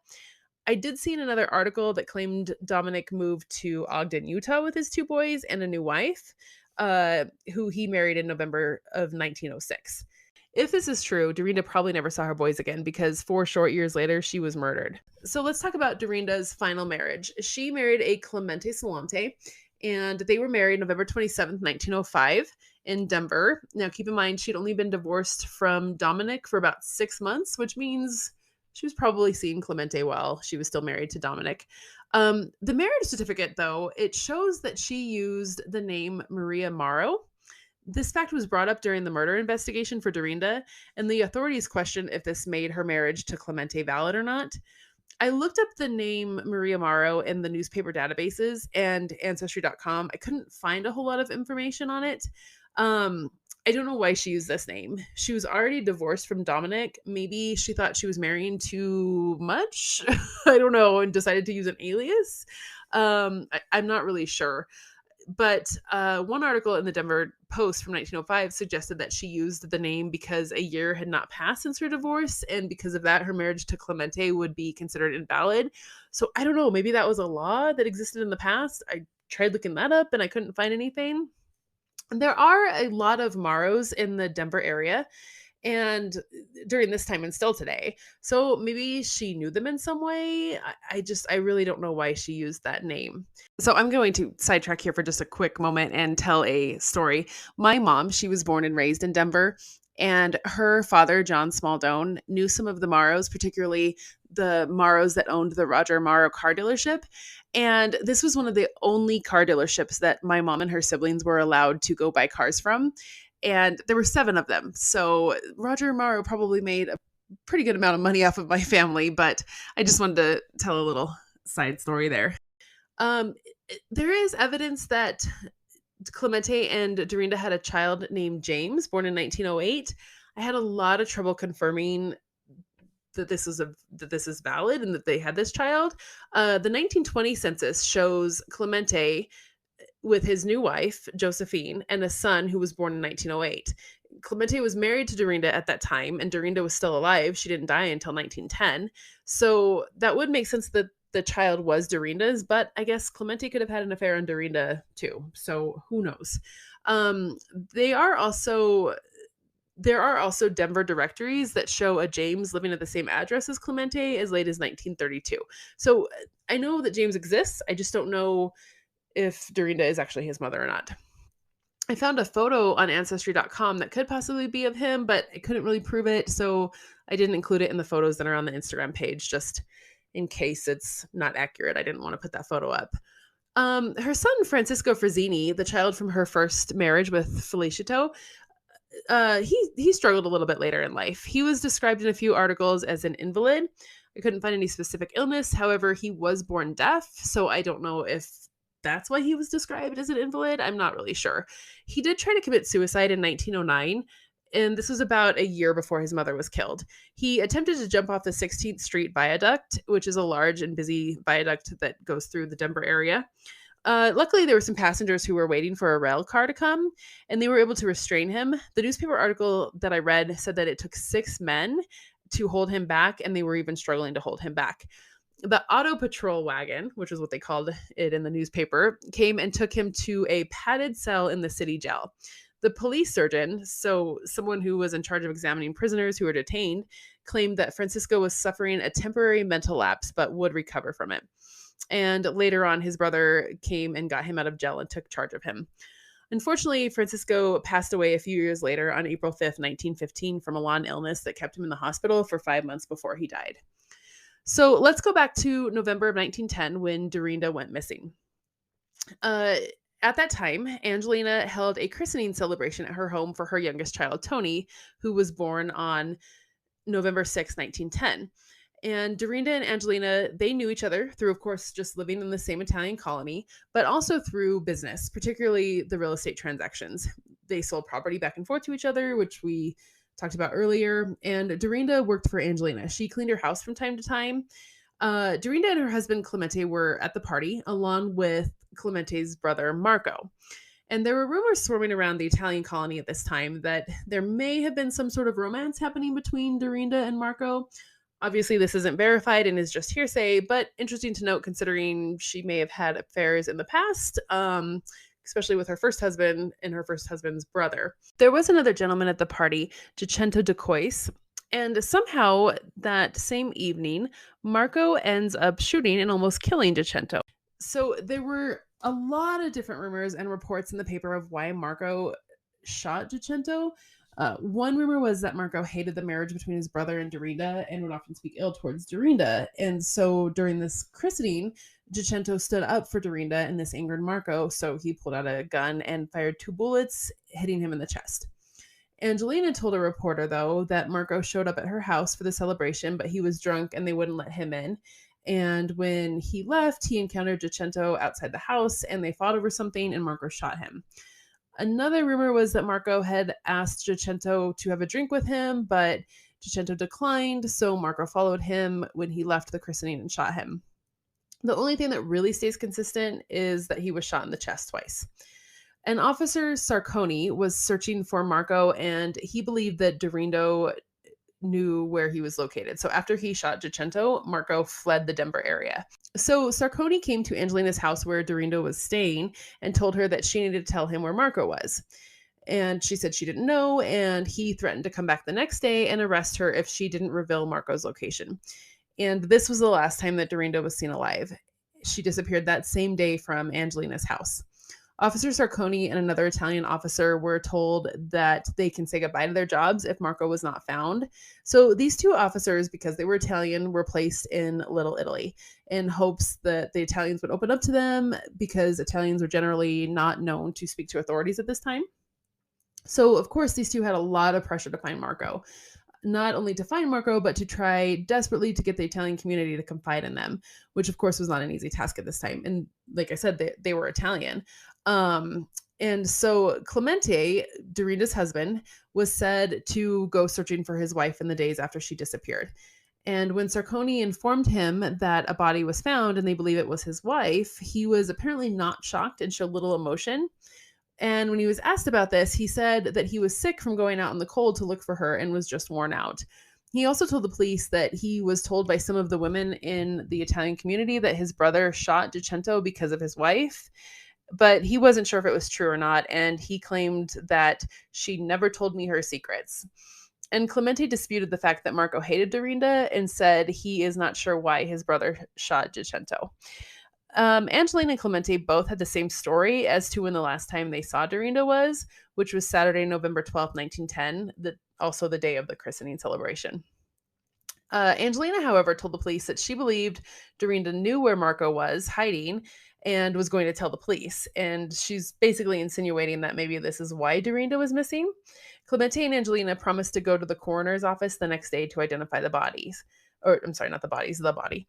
I did see in another article that claimed Dominic moved to Ogden, Utah with his two boys and a new wife, who he married in November of 1906. If this is true, Dorinda probably never saw her boys again because 4 short years later, she was murdered. So let's talk about Dorinda's final marriage. She married a Clemente Solante, and they were married November 27th, 1905 in Denver. Now, keep in mind, she'd only been divorced from Dominic for about 6 months, which means she was probably seeing Clemente while she was still married to Dominic. The marriage certificate, though, it shows that she used the name Maria Morrow. This fact was brought up during the murder investigation for Dorinda, and the authorities questioned if this made her marriage to Clemente valid or not. I looked up the name Maria Morrow in the newspaper databases and Ancestry.com. I couldn't find a whole lot of information on it. I don't know why she used this name. She was already divorced from Dominic. Maybe she thought she was marrying too much. I don't know, and decided to use an alias. I'm not really sure. But one article in the Denver Post from 1905 suggested that she used the name because a year had not passed since her divorce, and because of that, her marriage to Clemente would be considered invalid. So I don't know, maybe that was a law that existed in the past. I tried looking that up and I couldn't find anything. There are a lot of Morrows in the Denver area, and during this time and still today. So maybe she knew them in some way. I really don't know why she used that name. So I'm going to sidetrack here for just a quick moment and tell a story. My mom, she was born and raised in Denver, and her father, John Smaldone, knew some of the Morrows, particularly the Morrows that owned the Roger Morrow car dealership. And this was one of the only car dealerships that my mom and her siblings were allowed to go buy cars from. And there were 7 of them. So Roger Morrow probably made a pretty good amount of money off of my family, but I just wanted to tell a little side story there. There is evidence that Clemente and Dorinda had a child named James, born in 1908. I had a lot of trouble confirming that this is valid and that they had this child. The 1920 census shows Clemente with his new wife, Josephine, and a son who was born in 1908. Clemente was married to Dorinda at that time, and Dorinda was still alive. She didn't die until 1910. So that would make sense that the child was Dorinda's, but I guess Clemente could have had an affair on Dorinda too. So who knows? There are also Denver directories that show a James living at the same address as Clemente as late as 1932. So I know that James exists. I just don't know if Dorinda is actually his mother or not. I found a photo on Ancestry.com that could possibly be of him, but I couldn't really prove it, so I didn't include it in the photos that are on the Instagram page, just in case it's not accurate. I didn't want to put that photo up. Her son, Francisco Frazzini, the child from her first marriage with Felicito, he struggled a little bit later in life. He was described in a few articles as an invalid. I couldn't find any specific illness. However, he was born deaf, so I don't know if that's why he was described as an invalid. I'm not really sure. He did try to commit suicide in 1909, and this was about a year before his mother was killed. He attempted to jump off the 16th Street Viaduct, which is a large and busy viaduct that goes through the Denver area. Luckily, there were some passengers who were waiting for a rail car to come, and they were able to restrain him. The newspaper article that I read said that it took 6 men to hold him back, and they were even struggling to hold him back. The auto patrol wagon, which is what they called it in the newspaper, came and took him to a padded cell in the city jail. The police surgeon, so someone who was in charge of examining prisoners who were detained, claimed that Francisco was suffering a temporary mental lapse but would recover from it. And later on, his brother came and got him out of jail and took charge of him. Unfortunately, Francisco passed away a few years later on April 5th, 1915, from a long illness that kept him in the hospital for 5 months before he died. So let's go back to November of 1910 when Dorinda went missing. Uh, at that time, Angelina held a christening celebration at her home for her youngest child, Tony, who was born on November 6th, 1910. And Dorinda and Angelina, they knew each other through, of course, just living in the same Italian colony, but also through business, particularly the real estate transactions. They sold property back and forth to each other, which we talked about earlier. And Dorinda worked for Angelina. She cleaned her house from time to time. Dorinda and her husband Clemente were at the party, along with Clemente's brother Marco. And there were rumors swarming around the Italian colony at this time that there may have been some sort of romance happening between Dorinda and Marco. Obviously, this isn't verified and is just hearsay, but interesting to note considering she may have had affairs in the past, especially with her first husband and her first husband's brother. There was another gentleman at the party, Jacinto de Cois, and somehow that same evening, Marco ends up shooting and almost killing Jacinto. So there were a lot of different rumors and reports in the paper of why Marco shot Jacinto. One rumor was that Marco hated the marriage between his brother and Dorinda and would often speak ill towards Dorinda. And so during this christening, Jacinto stood up for Dorinda and this angered Marco. So he pulled out a gun and fired 2 bullets, hitting him in the chest. Angelina told a reporter, though, that Marco showed up at her house for the celebration, but he was drunk and they wouldn't let him in. And when he left, he encountered Jacinto outside the house and they fought over something and Marco shot him. Another rumor was that Marco had asked Jacinto to have a drink with him, but Jacinto declined, so Marco followed him when he left the christening and shot him. The only thing that really stays consistent is that he was shot in the chest twice. An officer, Sarconi, was searching for Marco, and he believed that Dorinda knew where he was located. So after he shot Jacinto, Marco fled the Denver area. So Sarconi came to Angelina's house where Dorinda was staying and told her that she needed to tell him where Marco was. And she said she didn't know, and he threatened to come back the next day and arrest her if she didn't reveal Marco's location. And this was the last time that Dorinda was seen alive. She disappeared that same day from Angelina's house. Officer Sarconi and another Italian officer were told that they can say goodbye to their jobs if Marco was not found. So these 2 officers, because they were Italian, were placed in Little Italy in hopes that the Italians would open up to them, because Italians were generally not known to speak to authorities at this time. So, of course, these 2 had a lot of pressure to find Marco. Not only to find Marco, but to try desperately to get the Italian community to confide in them, which of course was not an easy task at this time. And like I said, they were Italian. And so Clemente, Dorinda's husband, was said to go searching for his wife in the days after she disappeared. And when Sarconi informed him that a body was found and they believe it was his wife, he was apparently not shocked and showed little emotion. And when he was asked about this, he said that he was sick from going out in the cold to look for her and was just worn out. He also told the police that he was told by some of the women in the Italian community that his brother shot Jacinto because of his wife, but he wasn't sure if it was true or not, and he claimed that she never told me her secrets. And Clemente disputed the fact that Marco hated Dorinda and said he is not sure why his brother shot Jacinto. Angelina and Clemente both had the same story as to when the last time they saw Dorinda was, which was Saturday, November 12th, 1910, also the day of the christening celebration. Angelina, however, told the police that she believed Dorinda knew where Marco was hiding and was going to tell the police. And she's basically insinuating that maybe this is why Dorinda was missing. Clemente and Angelina promised to go to the coroner's office the next day to identify the bodies. Or, I'm sorry, not the bodies, the body.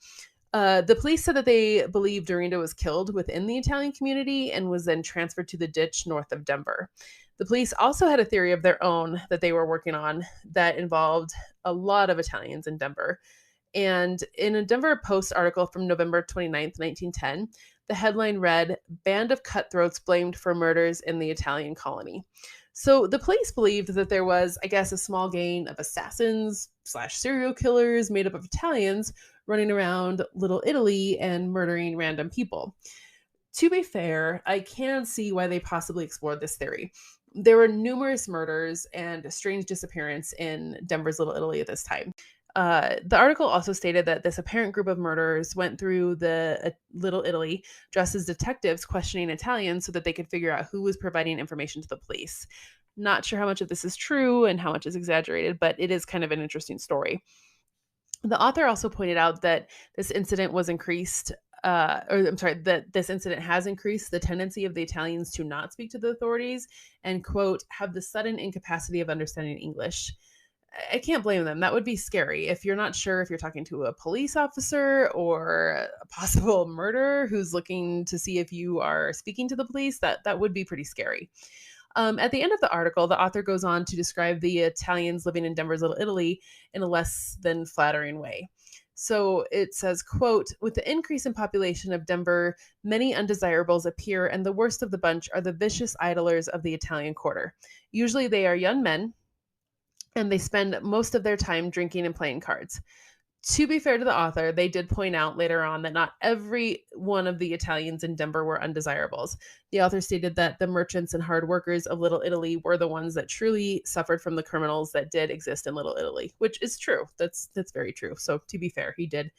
The police said that they believed Dorinda was killed within the Italian community and was then transferred to the ditch north of Denver. The police also had a theory of their own that they were working on that involved a lot of Italians in Denver. And in a Denver Post article from November 29th, 1910, the headline read, "Band of Cutthroats Blamed for Murders in the Italian Colony." So the police believed that there was, I guess, a small gang of assassins/serial killers made up of Italians running around Little Italy and murdering random people. To be fair, I can see why they possibly explored this theory. There were numerous murders and a strange disappearance in Denver's Little Italy at this time. The article also stated that this apparent group of murderers went through the Little Italy dressed as detectives questioning Italians so that they could figure out who was providing information to the police. Not sure how much of this is true and how much is exaggerated, but it is kind of an interesting story. The author also pointed out that this incident was increased, that this incident has increased the tendency of the Italians to not speak to the authorities and, quote, have the sudden incapacity of understanding English. I can't blame them. That would be scary. If you're not sure if you're talking to a police officer or a possible murderer who's looking to see if you are speaking to the police, that would be pretty scary. At the end of the article, the author goes on to describe the Italians living in Denver's Little Italy in a less than flattering way. So it says, quote, with the increase in population of Denver, many undesirables appear, and the worst of the bunch are the vicious idlers of the Italian quarter. Usually they are young men, and they spend most of their time drinking and playing cards. To be fair to the author, they did point out later on that not every one of the Italians in Denver were undesirables. The author stated that the merchants and hard workers of Little Italy were the ones that truly suffered from the criminals that did exist in Little Italy, which is true. That's very true. So to be fair, he did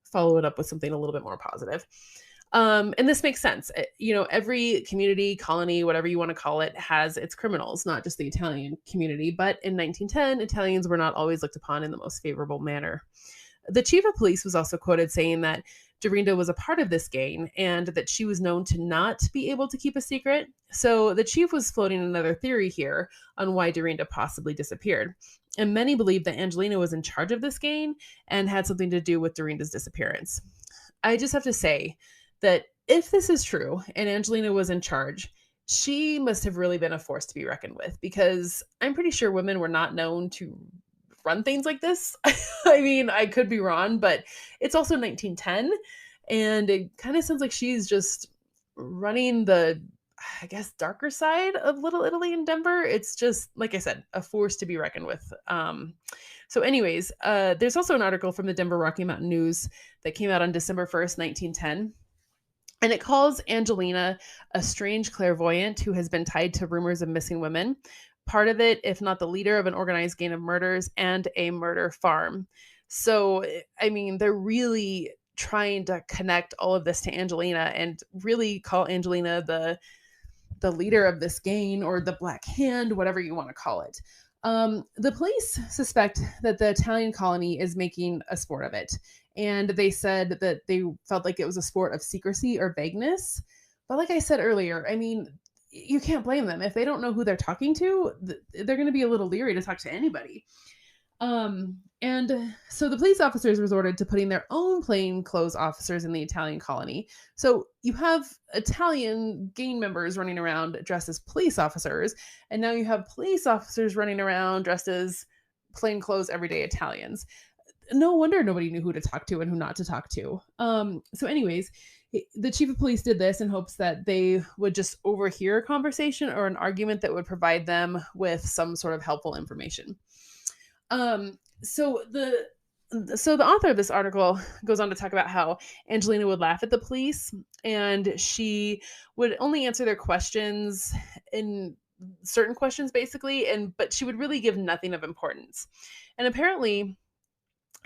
follow it up with something a little bit more positive. And this makes sense. Every community, colony, whatever you want to call it, has its criminals, not just the Italian community. But in 1910, Italians were not always looked upon in the most favorable manner. The chief of police was also quoted saying that Dorinda was a part of this gang and that she was known to not be able to keep a secret. So the chief was floating another theory here on why Dorinda possibly disappeared. And many believe that Angelina was in charge of this gang and had something to do with Dorinda's disappearance. I just have to say that if this is true and Angelina was in charge, she must have really been a force to be reckoned with, because I'm pretty sure women were not known to run things like this. I mean, I could be wrong, but it's also 1910, and it kind of sounds like she's just running the, I guess, darker side of Little Italy in Denver. It's just, like I said, a force to be reckoned with. So anyways, there's also an article from the Denver Rocky Mountain News that came out on December 1st, 1910. And it calls Angelina a strange clairvoyant who has been tied to rumors of missing women, part of it, if not the leader of an organized gang of murders and a murder farm. So, I mean, they're really trying to connect all of this to Angelina and really call Angelina the leader of this gang, or the Black Hand, whatever you want to call it. The police suspect that the Italian colony is making a sport of it. And they said that they felt like it was a sport of secrecy or vagueness. But like I said earlier, I mean, you can't blame them. If they don't know who they're talking to, they're going to be a little leery to talk to anybody. And so the police officers resorted to putting their own plainclothes officers in the Italian colony. So you have Italian gang members running around dressed as police officers, and now you have police officers running around dressed as plainclothes everyday Italians. No wonder nobody knew who to talk to and who not to talk to. So anyways, the chief of police did this in hopes that they would just overhear a conversation or an argument that would provide them with some sort of helpful information. So the author of this article goes on to talk about how Angelina would laugh at the police, and she would only answer their questions in certain questions, basically, but she would really give nothing of importance. And apparently,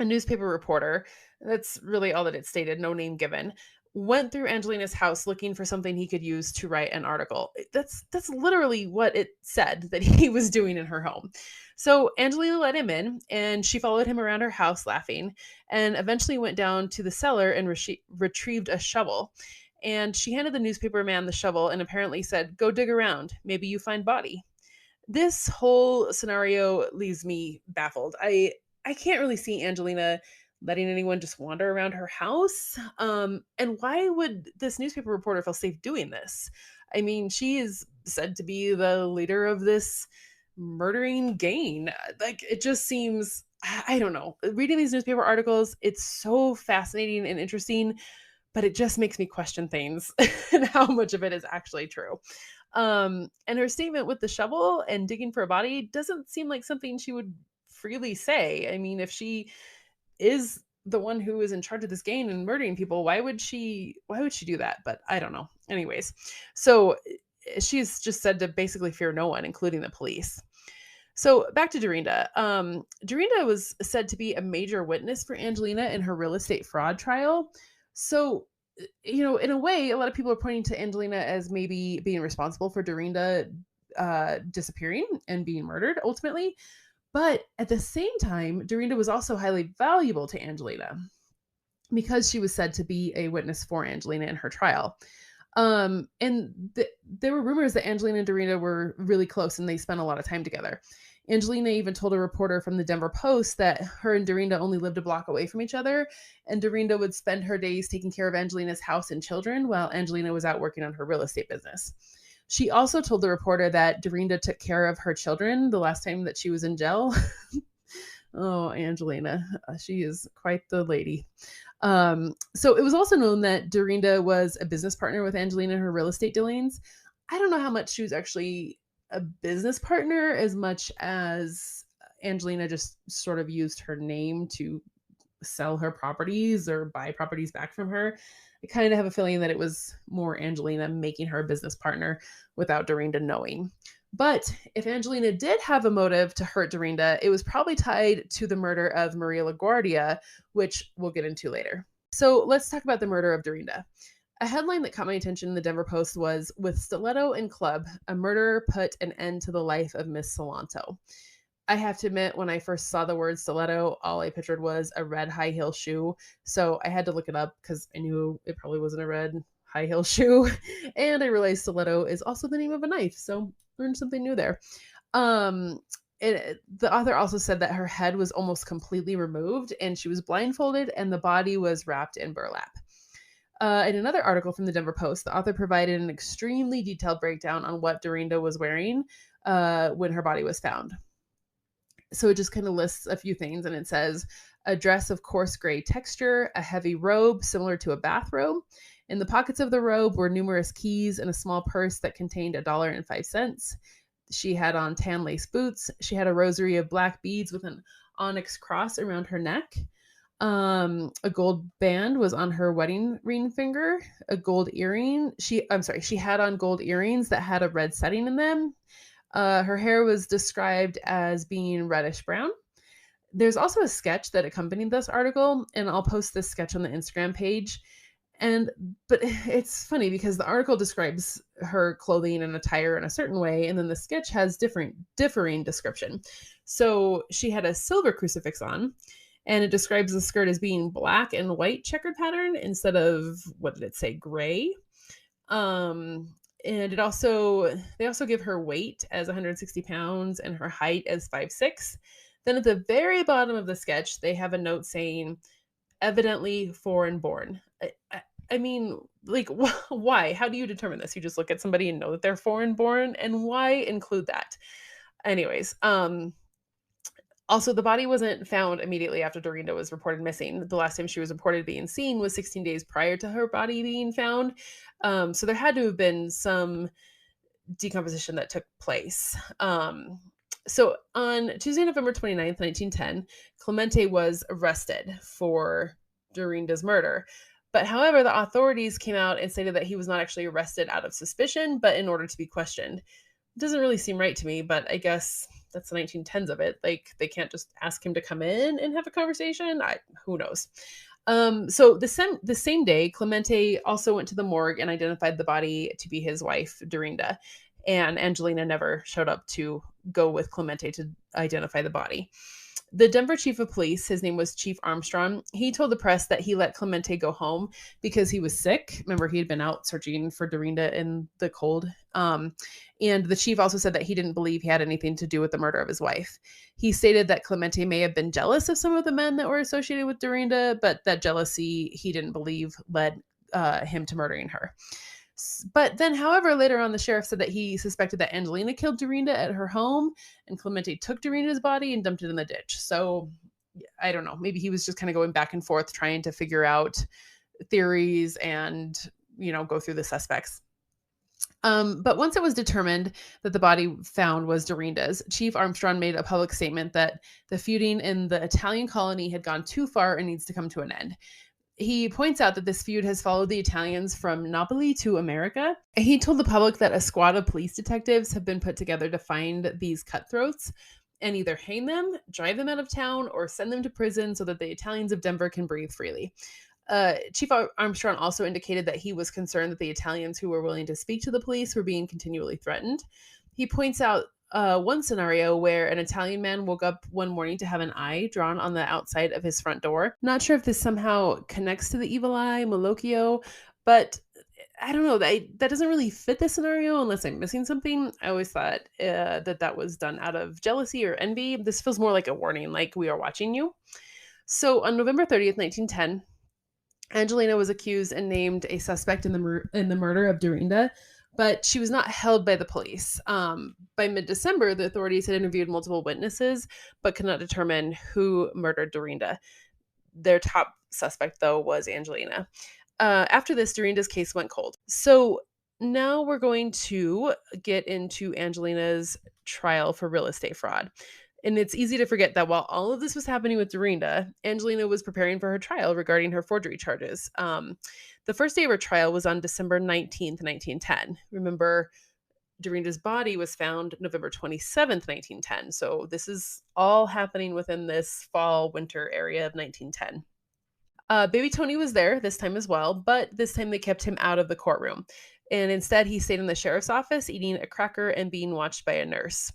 a newspaper reporter, that's really all that it stated, no name given, went through Angelina's house looking for something he could use to write an article. That's literally what it said that he was doing in her home. So Angelina let him in, and she followed him around her house laughing, and eventually went down to the cellar and retrieved a shovel. And she handed the newspaper man the shovel and apparently said, "Go dig around. Maybe you find body." This whole scenario leaves me baffled. I can't really see Angelina letting anyone just wander around her house. And why would this newspaper reporter feel safe doing this? I mean, she is said to be the leader of this murdering gang. Like, it just seems, I don't know. Reading these newspaper articles, it's so fascinating and interesting, but it just makes me question things and how much of it is actually true. And her statement with the shovel and digging for a body doesn't seem like something she would freely say. I mean, if she is the one who is in charge of this gang and murdering people, why would she do that? But I don't know. Anyways, so she's just said to basically fear no one, including the police. So back to Dorinda. Dorinda was said to be a major witness for Angelina in her real estate fraud trial. So, in a way, a lot of people are pointing to Angelina as maybe being responsible for Dorinda disappearing and being murdered ultimately. But at the same time, Dorinda was also highly valuable to Angelina because she was said to be a witness for Angelina in her trial. There were rumors that Angelina and Dorinda were really close and they spent a lot of time together. Angelina even told a reporter from the Denver Post that her and Dorinda only lived a block away from each other, and Dorinda would spend her days taking care of Angelina's house and children while Angelina was out working on her real estate business. She also told the reporter that Dorinda took care of her children the last time that she was in jail. Oh, Angelina, she is quite the lady. So it was also known that Dorinda was a business partner with Angelina in her real estate dealings. I don't know how much she was actually a business partner as much as Angelina just sort of used her name to sell her properties or buy properties back from her. I kind of have a feeling that it was more Angelina making her a business partner without Dorinda knowing. But if Angelina did have a motive to hurt Dorinda, it was probably tied to the murder of Maria LaGuardia, which we'll get into later. So let's talk about the murder of Dorinda. A headline that caught my attention in the Denver Post was, "With stiletto and club, a murderer put an end to the life of Miss Solano." I have to admit, when I first saw the word stiletto, all I pictured was a red high heel shoe. So I had to look it up because I knew it probably wasn't a red high heel shoe. And I realized stiletto is also the name of a knife. So learned something new there. The author also said that her head was almost completely removed and she was blindfolded and the body was wrapped in burlap. In another article from the Denver Post, the author provided an extremely detailed breakdown on what Dorinda was wearing when her body was found. So it just kind of lists a few things, and it says a dress of coarse gray texture, a heavy robe similar to a bathrobe. In the pockets of the robe were numerous keys and a small purse that contained $1.05. She had on tan lace boots. She had a rosary of black beads with an onyx cross around her neck. A gold band was on her wedding ring finger. A gold earring. She had on gold earrings that had a red setting in them. Her hair was described as being reddish brown. There's also a sketch that accompanied this article, and I'll post this sketch on the Instagram page. But it's funny because the article describes her clothing and attire in a certain way, and then the sketch has differing description. So she had a silver crucifix on, and it describes the skirt as being black and white checkered pattern instead of, what did it say, gray? And they also give her weight as 160 pounds and her height as 5'6". Then at the very bottom of the sketch, they have a note saying, "Evidently foreign born." I mean, like, why? How do you determine this? You just look at somebody and know that they're foreign born, and why include that? Anyways, also, the body wasn't found immediately after Dorinda was reported missing. The last time she was reported being seen was 16 days prior to her body being found. So there had to have been some decomposition that took place. So on Tuesday, November 29th, 1910, Clemente was arrested for Dorinda's murder. But however, the authorities came out and stated that he was not actually arrested out of suspicion, but in order to be questioned. It doesn't really seem right to me, but I guess that's the 1910s of it. Like, they can't just ask him to come in and have a conversation. Who knows? So the same day, Clemente also went to the morgue and identified the body to be his wife, Dorinda. And Angelina never showed up to go with Clemente to identify the body. The Denver chief of police, his name was Chief Armstrong, he told the press that he let Clemente go home because he was sick. Remember, he had been out searching for Dorinda in the cold. And the chief also said that he didn't believe he had anything to do with the murder of his wife. He stated that Clemente may have been jealous of some of the men that were associated with Dorinda, but that jealousy he didn't believe led him to murdering her. But then, however, later on, the sheriff said that he suspected that Angelina killed Dorinda at her home, and Clemente took Dorinda's body and dumped it in the ditch. So I don't know. Maybe he was just kind of going back and forth trying to figure out theories and, go through the suspects. But once it was determined that the body found was Dorinda's, Chief Armstrong made a public statement that the feuding in the Italian colony had gone too far and needs to come to an end. He points out that this feud has followed the Italians from Napoli to America. He told the public that a squad of police detectives have been put together to find these cutthroats and either hang them, drive them out of town, or send them to prison so that the Italians of Denver can breathe freely. Chief Armstrong also indicated that he was concerned that the Italians who were willing to speak to the police were being continually threatened. He points out one scenario where an Italian man woke up one morning to have an eye drawn on the outside of his front door. Not sure if this somehow connects to the evil eye, Malocchio, but I don't know. That doesn't really fit the scenario unless I'm missing something. I always thought that was done out of jealousy or envy. This feels more like a warning, like we are watching you. So on November 30th, 1910, Angelina was accused and named a suspect in the murder of Dorinda, but she was not held by the police. By mid-December, the authorities had interviewed multiple witnesses, but could not determine who murdered Dorinda. Their top suspect, though, was Angelina. After this, Dorinda's case went cold. So now we're going to get into Angelina's trial for real estate fraud. And it's easy to forget that while all of this was happening with Dorinda, Angelina was preparing for her trial regarding her forgery charges. The first day of her trial was on December 19th, 1910. Remember, Dorinda's body was found November 27th, 1910. So this is all happening within this fall-winter area of 1910. Baby Tony was there this time as well, but this time they kept him out of the courtroom. And instead, he stayed in the sheriff's office eating a cracker and being watched by a nurse.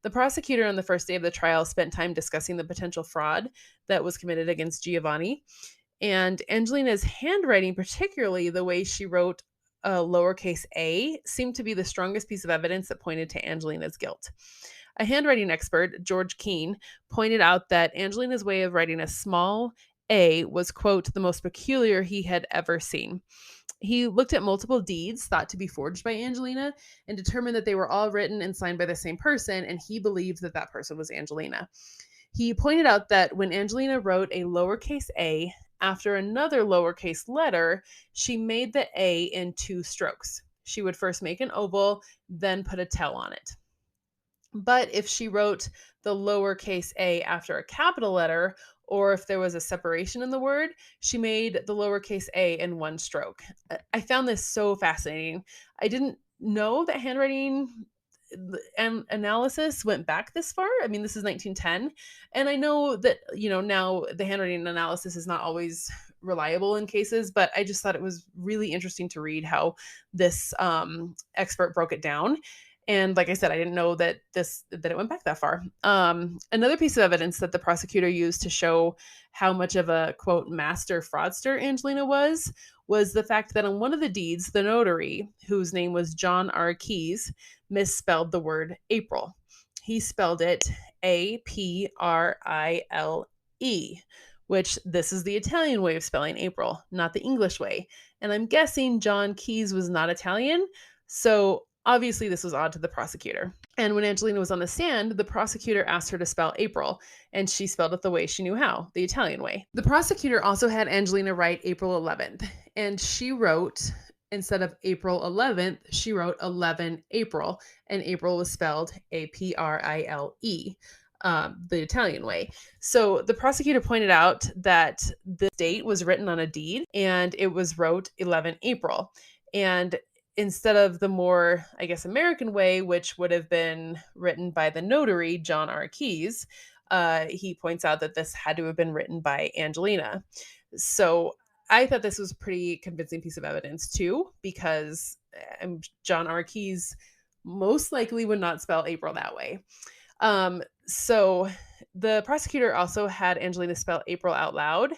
The prosecutor on the first day of the trial spent time discussing the potential fraud that was committed against Giovanni. And Angelina's handwriting, particularly the way she wrote a lowercase a, seemed to be the strongest piece of evidence that pointed to Angelina's guilt. A handwriting expert, George Keene, pointed out that Angelina's way of writing a small a was, quote, the most peculiar he had ever seen. He looked at multiple deeds thought to be forged by Angelina and determined that they were all written and signed by the same person, and he believed that that person was Angelina. He pointed out that when Angelina wrote a lowercase a after another lowercase letter, she made the A in two strokes. She would first make an oval, then put a tail on it. But if she wrote the lowercase a after a capital letter, or if there was a separation in the word, she made the lowercase a in one stroke. I found this so fascinating. I didn't know that handwriting and analysis went back this far. I mean, this is 1910. And I know that, now the handwriting analysis is not always reliable in cases, but I just thought it was really interesting to read how this expert broke it down. And like I said, I didn't know that it went back that far. Another piece of evidence that the prosecutor used to show how much of a, quote, master fraudster Angelina was the fact that on one of the deeds, the notary, whose name was John R. Keyes, misspelled the word April. He spelled it Aprile, which this is the Italian way of spelling April, not the English way. And I'm guessing John Keyes was not Italian, so obviously, this was odd to the prosecutor. And when Angelina was on the stand, the prosecutor asked her to spell April, and she spelled it the way she knew how, the Italian way. The prosecutor also had Angelina write April 11th, and she wrote, instead of April 11th, she wrote 11 April, and April was spelled Aprile, the Italian way. So the prosecutor pointed out that the date was written on a deed, and it was wrote 11 April. And instead of the more, I guess, American way, which would have been written by the notary, John R. Keyes, he points out that this had to have been written by Angelina. So I thought this was a pretty convincing piece of evidence, too, because John R. Keyes most likely would not spell April that way. So the prosecutor also had Angelina spell April out loud,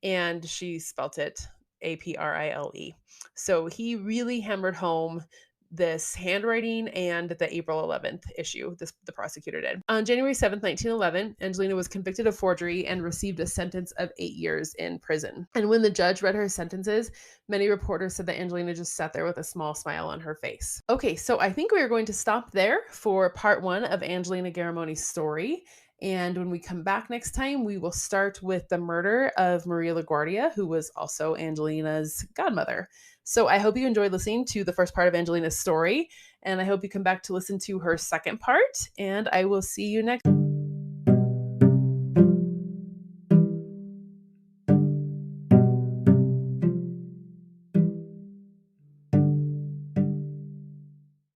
and she spelt it Aprile. So he really hammered home this handwriting and the April 11th issue, the prosecutor did. On January 7th, 1911, Angelina was convicted of forgery and received a sentence of 8 years in prison. And when the judge read her sentences, many reporters said that Angelina just sat there with a small smile on her face. Okay, so I think we are going to stop there for part 1 of Angelina Garramone's story. And when we come back next time, we will start with the murder of Maria LaGuardia, who was also Angelina's godmother. So I hope you enjoyed listening to the first part of Angelina's story, and I hope you come back to listen to her second part, and I will see you next.